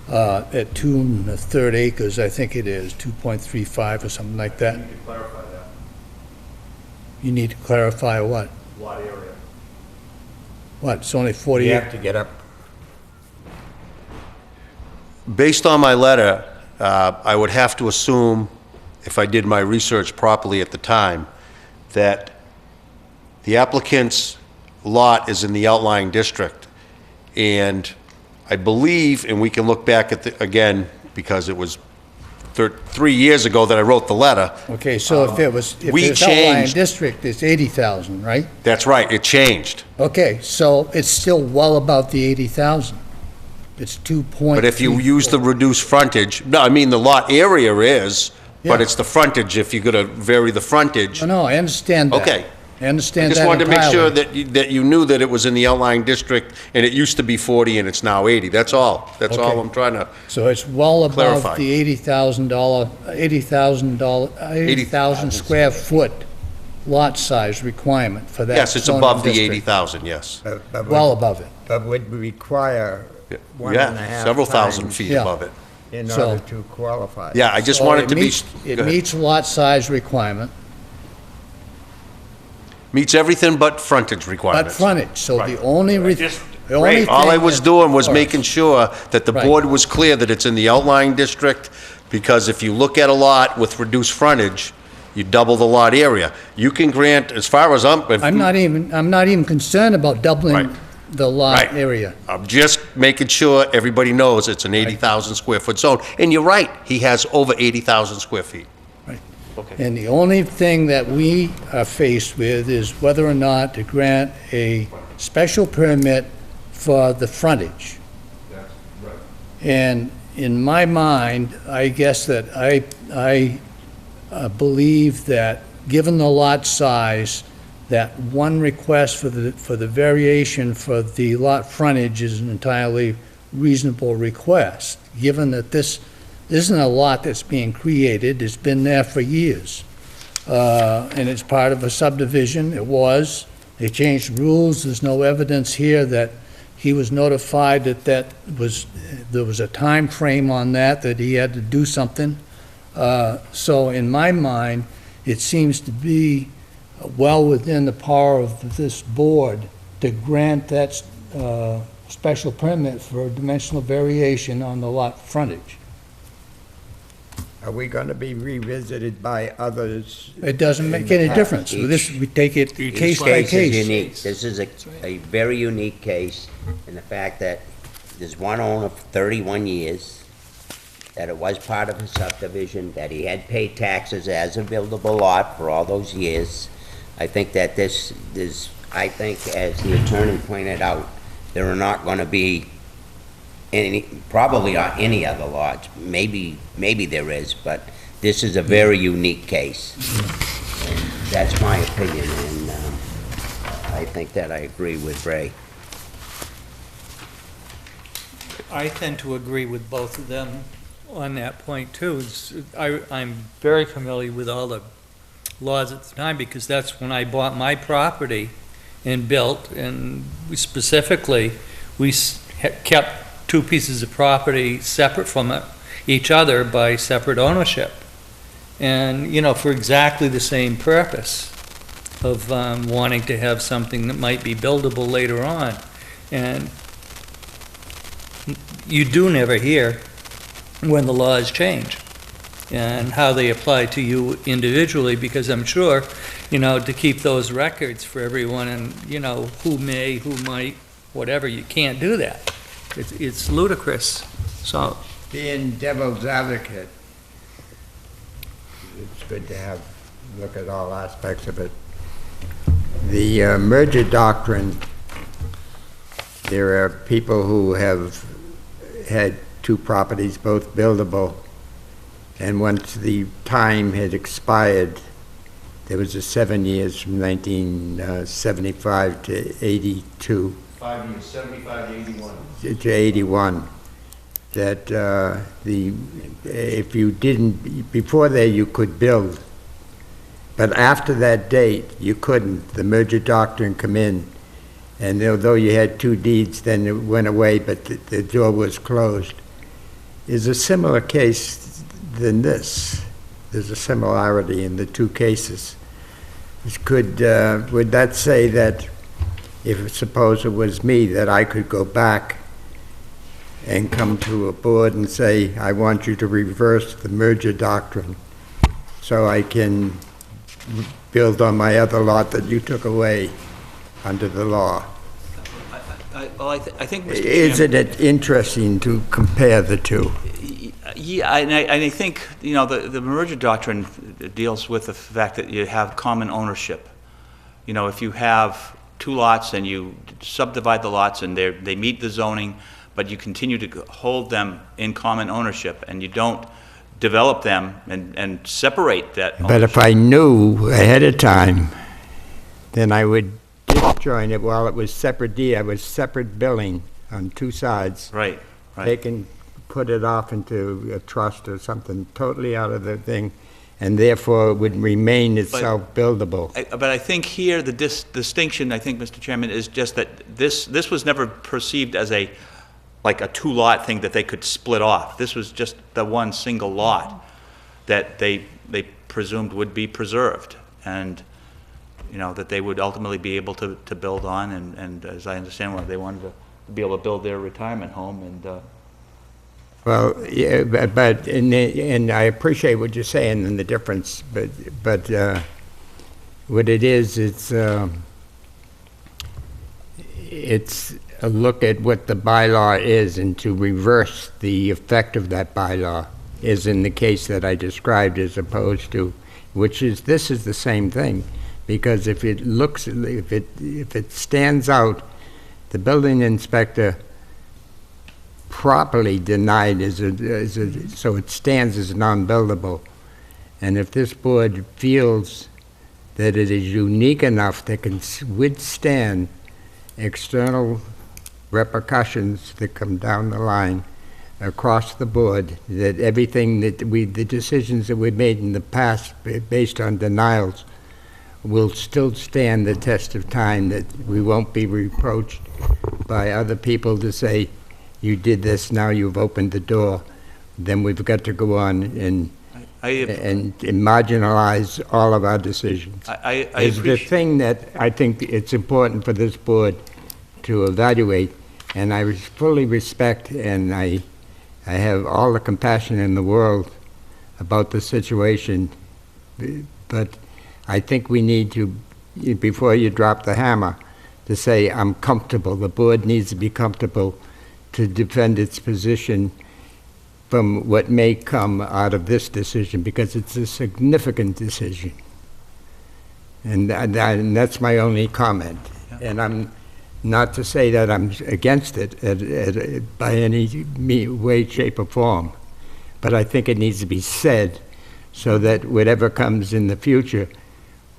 At 2 1/3 acres, I think it is, 2.35 or something like that. You need to clarify that. You need to clarify what? Lot area. What, it's only 40 You acres? have to get up. Based on my letter, I would have to assume, if I did my research properly at the time, that the applicant's lot is in the outlying district. And I believe, and we can look back at again, because it was 3 years ago that I wrote the letter. Okay, so if it's outlying changed. district, it's 80,000, right? That's right, it changed. Okay, so it's still well above the 80,000. It's 2.34. But if you use the reduced frontage, no, I mean, the lot area is, but Yeah. it's the frontage, if you're gonna vary the frontage. No, I understand that. Okay. I understand that Just wanted to make sure entirely. that you knew that it was in the outlying district, and it used to be 40 and it's now 80. That's all. That's all Okay. I'm trying to, So it's well above Clarify. the $80,000 square foot lot size requirement for that yes, it's zoning above the district. 80,000, yes. But Well above it. But would require one and a Yeah, half several thousand times feet Yeah. above it. in So- order to qualify. Yeah, I just So wanted it to be, meets- go It ahead. meets lot size requirement, Meets everything but frontage but requirements. frontage, so the only, the only Right, thing. all I was that- doing was making sure that the Right. board was clear that it's in the outlying district, because if you look at a lot with reduced frontage, you double the lot area. You can grant, as far as I'm I'm not even concerned about doubling Right. the lot Right. area. I'm just making sure everybody knows it's an 80,000 square foot zone. And you're right, he has over 80,000 square feet. And the only thing that we are faced with is whether or not to grant a special permit for the frontage. And in my mind, I guess that I believe that, given the lot size, that one request for the variation for the lot frontage is an entirely reasonable request, given that this isn't a lot that's being created, it's been there for years. And it's part of a subdivision, it was. They changed rules, there's no evidence here that he was notified that there was a time frame on that he had to do something. So in my mind, it seems to be well within the power of this board to grant that special permit for dimensional variation on the lot frontage. Are we going to be revisited by others? It doesn't make any difference. With this, we take it case by Each case is case. unique. This is a very unique case, in the fact that there's one owner for 31 years, that it was part of his subdivision, that he had paid taxes as a buildable lot for all those years. I think that I think, as the attorney pointed out, there are not going to be probably not any other lots. Maybe there is, but this is a very unique case. And that's my opinion, and I think that I agree with Ray. I tend to agree with both of them on that point, too. I'm very familiar with all the laws at the time, because that's when I bought my property and built, and we kept two pieces of property separate from each other by separate ownership. And, for exactly the same purpose of wanting to have something that might be buildable later on. And you do never hear when the laws change and how they apply to you individually, because I'm sure, to keep those records for everyone and, who may, who might, whatever, you can't do that. It's ludicrous, so. Being devil's advocate, it's good to look at all aspects of it. The merger doctrine, there are people who have had two properties, both buildable, and once the time had expired, there was a 7 years from 1975 to 82. 5 years, 75 to 81. To 81, that if you didn't, before there you could build, but after that date, you couldn't. The merger doctrine come in, and although you had two deeds, then it went away, but the door was closed. Is a similar case than this. There's a similarity in the two cases. Would that say that if suppose it was me, that I could go back and come to a board and say, I want you to reverse the merger doctrine so I can build on my other lot that you took away under the law? I think, Mr. Isn't it interesting to compare the two? Yeah, and I think, the merger doctrine deals with the fact that you have common ownership. If you have two lots and you subdivide the lots and they meet the zoning, but you continue to hold them in common ownership and you don't develop them and separate that ownership. But if I knew ahead of time then I would disjoin it while it was separate deed. I was separate billing on two sides. Right, They right. can put it off into a trust or something totally out of the thing, and therefore it would remain itself buildable. But I think here, the distinction, I think, Mr. Chairman, is just that this was never perceived as like a two-lot thing that they could split off. This was just the one single lot that they presumed would be preserved, and, you know, that they would ultimately be able to build on, and as I understand, they wanted to be able to build their retirement home, and, Well, yeah, but, and I appreciate what you're saying and the difference, but what it is, it's a look at what the bylaw is and to reverse the effect of that bylaw is in the case that I described, as opposed to, this is the same thing, because if it stands out, the building inspector properly denied so it stands as non-buildable. And if this board feels that it is unique enough that can withstand external repercussions that come down the line across the board, that everything that the decisions that we made in the past based on denials will still stand the test of time, that we won't be reproached by other people to say, you did this, now you've opened the door, then we've got to go on and marginalize all of our decisions. It's the thing that I think it's important for this board to evaluate, and I fully respect and I have all the compassion in the world about the situation, but I think we need to, before you drop the hammer, to say, I'm comfortable. The board needs to be comfortable to defend its position from what may come out of this decision, because it's a significant decision. And that's my only comment. Yeah. And I'm not to say that I'm against it by any way, shape, or form, but I think it needs to be said so that whatever comes in the future,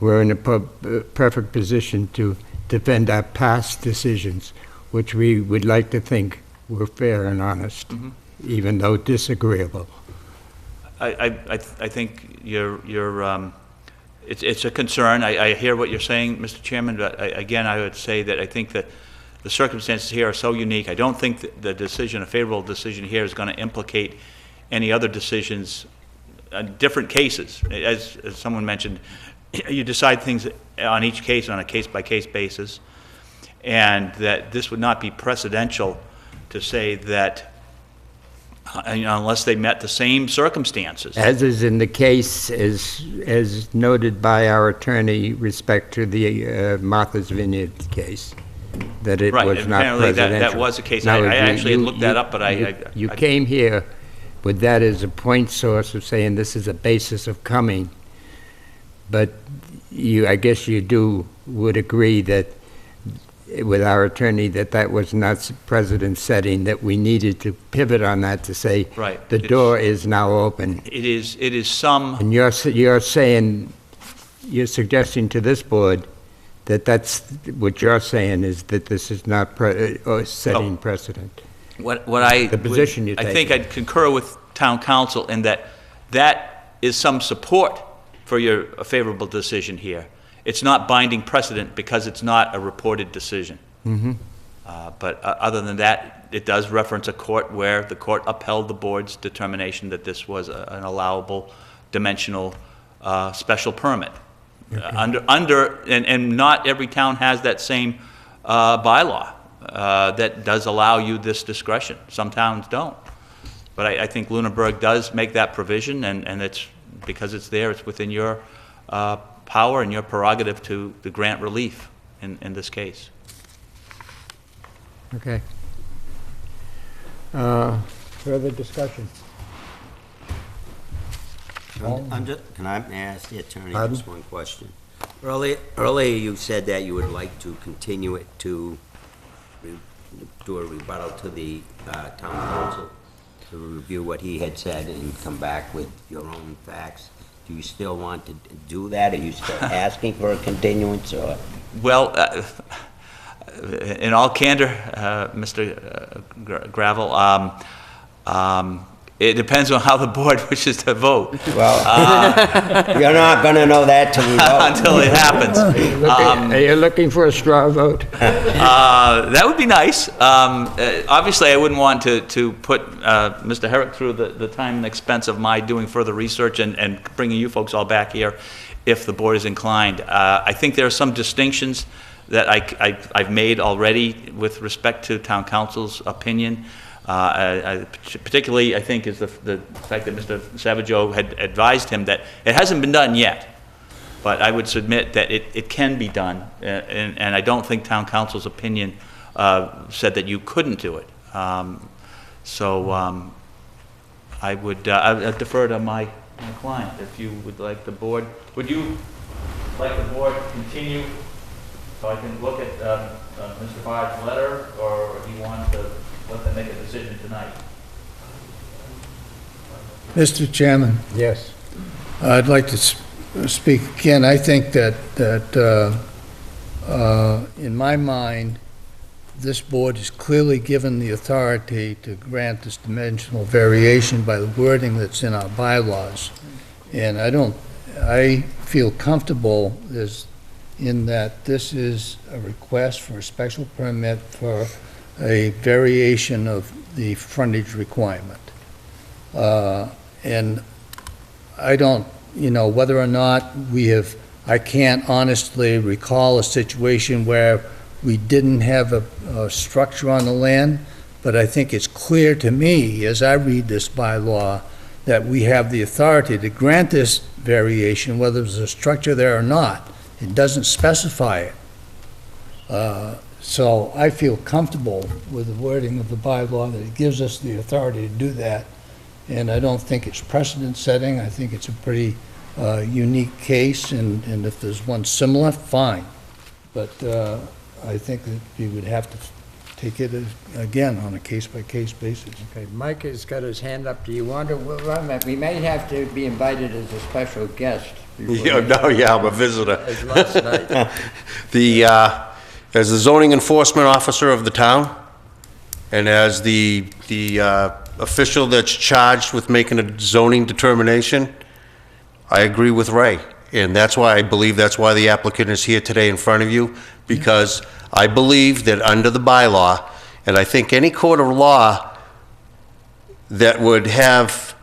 we're in a perfect position to defend our past decisions, which we would like to think were fair and honest, even though disagreeable. I think it's a concern. I hear what you're saying, Mr. Chairman, but again, I would say that I think that the circumstances here are so unique. I don't think that the decision, a favorable decision here, is going to implicate any other decisions in different cases. As someone mentioned, you decide things on each case on a case-by-case basis, and that this would not be precedential to say that, unless they met the same circumstances. As is in the case, as noted by our attorney, respect to the Martha's Vineyard case, that it was not apparently presidential. that was the case. Now, I actually had looked that up, but you came here with that as a point source of saying this is a basis of coming, but I guess you would agree that with our attorney that was not precedent setting, that we needed to pivot on that to say the door is now open. It is some. And you're saying, you're suggesting to this board that that's what you're saying is that this is not setting precedent. The position you take. I think I'd concur with town council in that is some support for a favorable decision here. It's not binding precedent because it's not a reported decision. But other than that, it does reference a court where the court upheld the board's determination that this was an allowable dimensional special permit. And not every town has that same bylaw that does allow you this discretion. Some towns don't. But I think Lunenburg does make that provision, and it's because it's there, it's within your power and your prerogative to grant relief in this case. Okay. Further discussion? Can I ask the attorney just one question? Earlier you said that you would like to continue it to do a rebuttal to the town council to review what he had said and come back with your own facts. Do you still want to do that? Are you still asking for a continuance, or? Well, in all candor, Mr. Gravel, it depends on how the board wishes to vote. Well, you're not going to know that till we vote. Until it happens. Are you looking for a straw vote? That would be nice. Obviously, I wouldn't want to put Mr. Herrick through the time and expense of my doing further research and bringing you folks all back here if the board is inclined. I think there are some distinctions that I've made already with respect to town council's opinion. Particularly, I think, is the fact that Mr. Savageau had advised him that it hasn't been done yet, but I would submit that it can be done, and I don't think town council's opinion said that you couldn't do it. I would defer to my client if you would like the board. Would you like the board to continue so I can look at Mr. Bard's letter, or do you want to let them make a decision tonight? Mr. Chairman, Yes. I'd like to speak again. I think that in my mind, this board is clearly given the authority to grant this dimensional variation by the wording that's in our bylaws. And I feel comfortable in that this is a request for a special permit for a variation of the frontage requirement. And I don't, whether or not I can't honestly recall a situation where we didn't have a structure on the land, but I think it's clear to me, as I read this bylaw, that we have the authority to grant this variation, whether there's a structure there or not. It doesn't specify it. So I feel comfortable with the wording of the bylaw, that it gives us the authority to do that. And I don't think it's precedent setting. I think it's a pretty unique case, and if there's one similar, fine. But I think that you would have to take it, again, on a case-by-case basis. Okay, Mike has got his hand up. Do you want to, we may have to be invited as a special guest. I'm a visitor. As last night. As the zoning enforcement officer of the town, and as the official that's charged with making a zoning determination, I agree with Ray. And that's why I believe that's why the applicant is here today in front of you, because I believe that under the bylaw, and I think any court of law that would have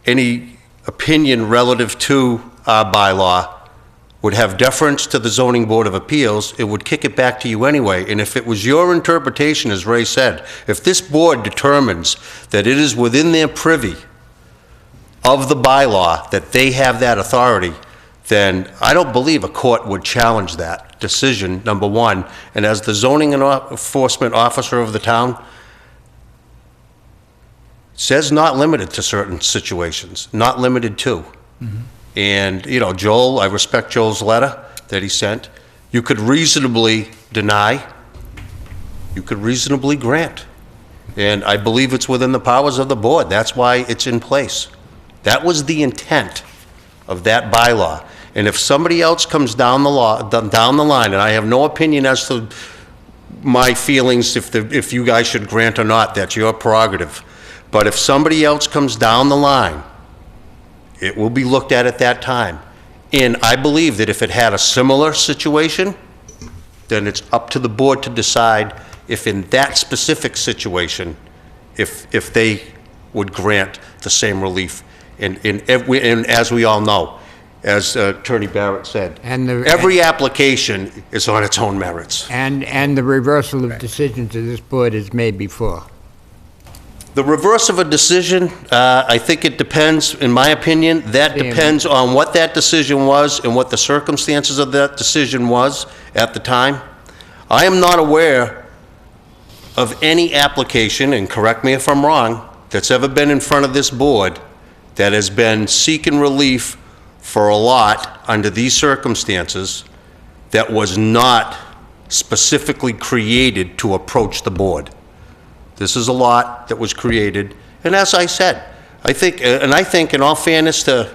any opinion relative to our bylaw would have deference to the Zoning Board of Appeals. It would kick it back to you anyway. And if it was your interpretation, as Ray said, if this board determines that it is within their privy of the bylaw that they have that authority, then I don't believe a court would challenge that decision, number one. And as the zoning enforcement officer of the town, it says not limited to certain situations, not limited to. Mm-hmm. And, Joel, I respect Joel's letter that he sent. You could reasonably deny, you could reasonably grant. And I believe it's within the powers of the board. That's why it's in place. That was the intent of that bylaw. And if somebody else comes down the line, and I have no opinion as to my feelings if you guys should grant or not, that's your prerogative. But if somebody else comes down the line, it will be looked at that time. And I believe that if it had a similar situation, then it's up to the board to decide if in that specific situation, if they would grant the same relief. And as we all know, as Attorney Barrett said, every application is on its own merits. And the reversal of decisions of this board is made before. The reverse of a decision, I think it depends, in my opinion, that depends on what that decision was and what the circumstances of that decision was at the time. I am not aware of any application, and correct me if I'm wrong, that's ever been in front of this board that has been seeking relief for a lot under these circumstances that was not specifically created to approach the board. This is a lot that was created, and as I said, I think in all fairness to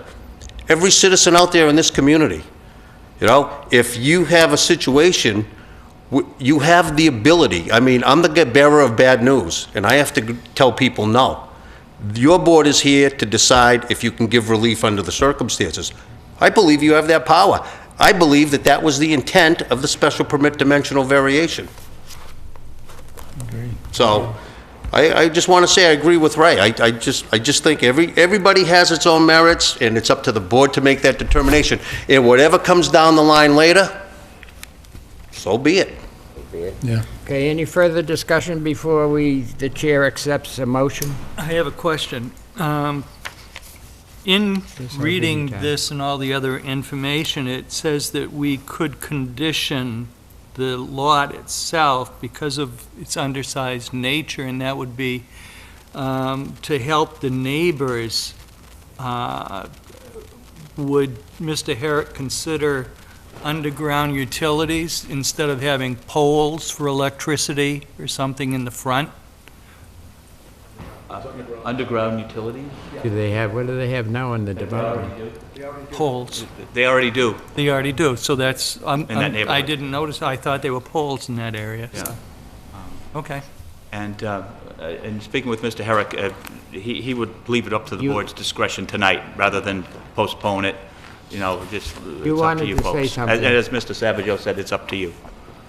every citizen out there in this community. You know, if you have a situation, you have the ability. I mean, I'm the bearer of bad news, and I have to tell people no. Your board is here to decide if you can give relief under the circumstances. I believe you have that power. I believe that that was the intent of the special permit dimensional variation. So, I just want to say I agree with Ray. I just think everybody has its own merits, and it's up to the board to make that determination. And whatever comes down the line later, so be it. Yeah. Okay, any further discussion before the chair accepts a motion? I have a question. In reading this and all the other information, it says that we could condition the lot itself because of its undersized nature, and that would be to help the neighbors. Would Mr. Herrick consider underground utilities instead of having poles for electricity or something in the front? Underground utilities? What do they have now in the development? Poles. They already do. They already do, so that's, In that neighborhood. I didn't notice, I thought they were poles in that area. so. Okay. And speaking with Mr. Herrick, he would leave it up to the board's discretion tonight, rather than postpone it. You know, just, it's up wanted to you to say folks. something. As Mr. Savageau said, it's up to you.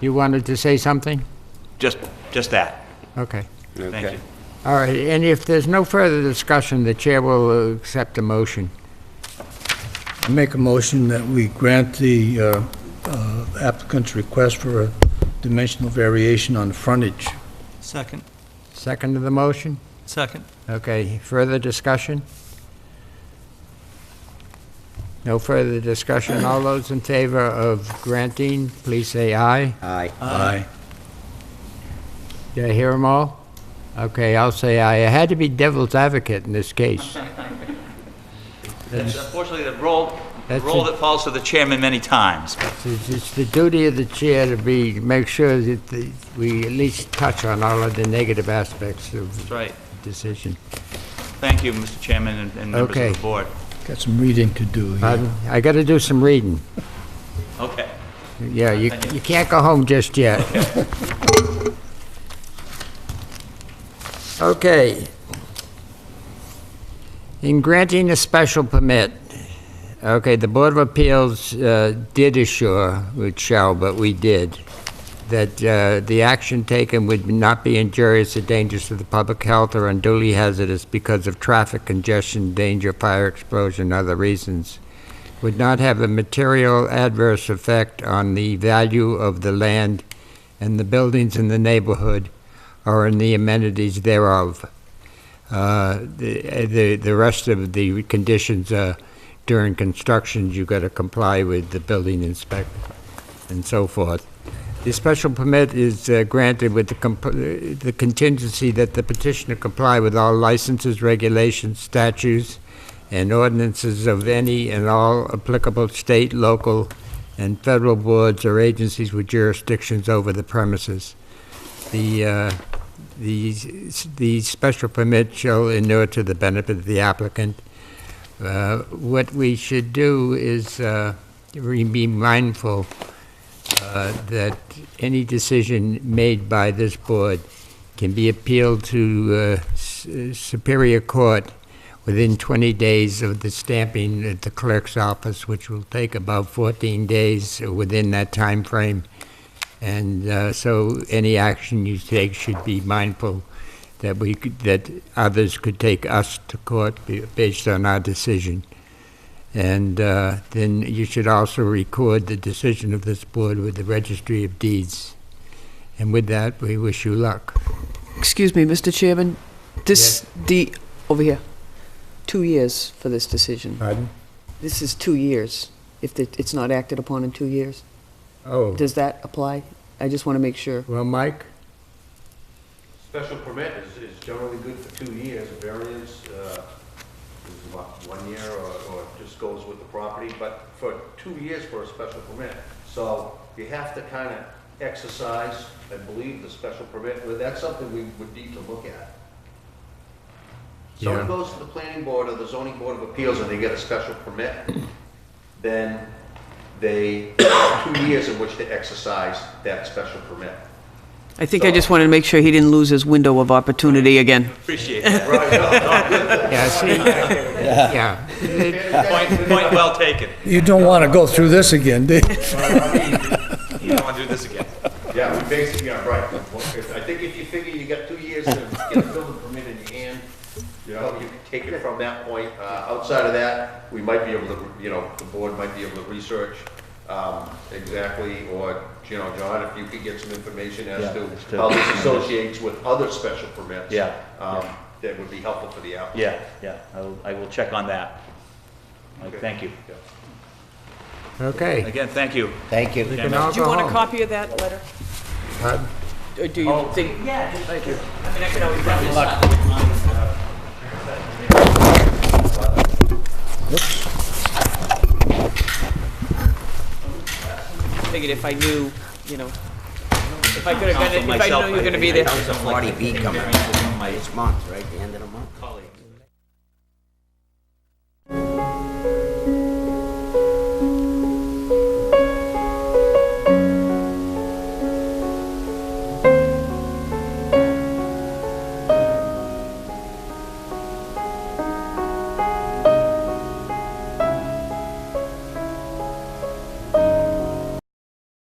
You wanted to say something? Just that. Okay. Thank you. All right, and if there's no further discussion, the chair will accept a motion. I make a motion that we grant the applicant's request for a dimensional variation on frontage. Second. Second to the motion? Second. Okay, further discussion? No further discussion. All those in favor of granting, please say aye. Aye. Aye. Did I hear them all? Okay, I'll say aye. I had to be devil's advocate in this case. That's unfortunately the role That's role it. that falls to the chairman many times. It's the duty of the chair to make sure that we at least touch on all of the negative aspects of That's right. the decision. Thank you, Mr. Chairman and members Okay. of the board. Got some reading to do here. Pardon? I got to do some reading. Okay. Yeah, you can't go home just yet. Okay. In granting a special permit, okay, the Board of Appeals did assure, which shall, but we did, that the action taken would not be injurious or dangerous to the public health or unduly hazardous because of traffic congestion, danger, fire explosion, other reasons, would not have a material adverse effect on the value of the land and the buildings in the neighborhood or in the amenities thereof. The rest of the conditions during construction, you've got to comply with the building inspector and so forth. The special permit is granted with the contingency that the petitioner comply with all licenses, regulations, statutes, and ordinances of any and all applicable state, local, and federal boards or agencies with jurisdictions over the premises. The special permit shall inure to the benefit of the applicant. What we should do is be mindful that any decision made by this board can be appealed to Superior Court within 20 days of the stamping at the clerk's office, which will take about 14 days within that time frame. And so any action you take should be mindful that that others could take us to court based on our decision. And then you should also record the decision of this board with the Registry of Deeds. And with that, we wish you luck. Excuse me, Mr. Chairman, over here, 2 years for this decision. Pardon? This is 2 years, if it's not acted upon in 2 years. Oh, Does that apply? I just want to make sure. well, Mike? Special permit is generally good for 2 years. A variance is what, 1 year or just goes with the property, but for 2 years for a special permit. So you have to kind of exercise, I believe, the special permit. But that's something we would need to look at. Someone Yeah. goes to the planning board or the zoning board of appeals and they get a special permit, then they have 2 years in which to exercise that special permit. I think I just wanted to make sure he didn't lose his window of opportunity again. Appreciate that. Right, no, good. Yeah, see, yeah. Point well taken. You don't want to go through this again, do you? You don't want to do this again. Yeah, we basically, yeah, right. I think if you figure you got 2 years to get a building permit in your hand, you know, you can take it from that point. Outside of that, we might be able to, you know, the board might be able to research exactly, or, you know, John, if you could get some information as to how this associates with other special permits. Yeah. That would be helpful for the applicant. Yeah, I will check on that. Thank you. Okay. Again, thank you. Thank you. You can all Do you go want a home. copy of that letter? Pardon? Or do you think? Yeah, thank you. I mean, I can always run Figured if I knew, you know, if I could have got it, if I knew you were gonna be there. There's a 40B coming this month, right, the end of the month? Colleague.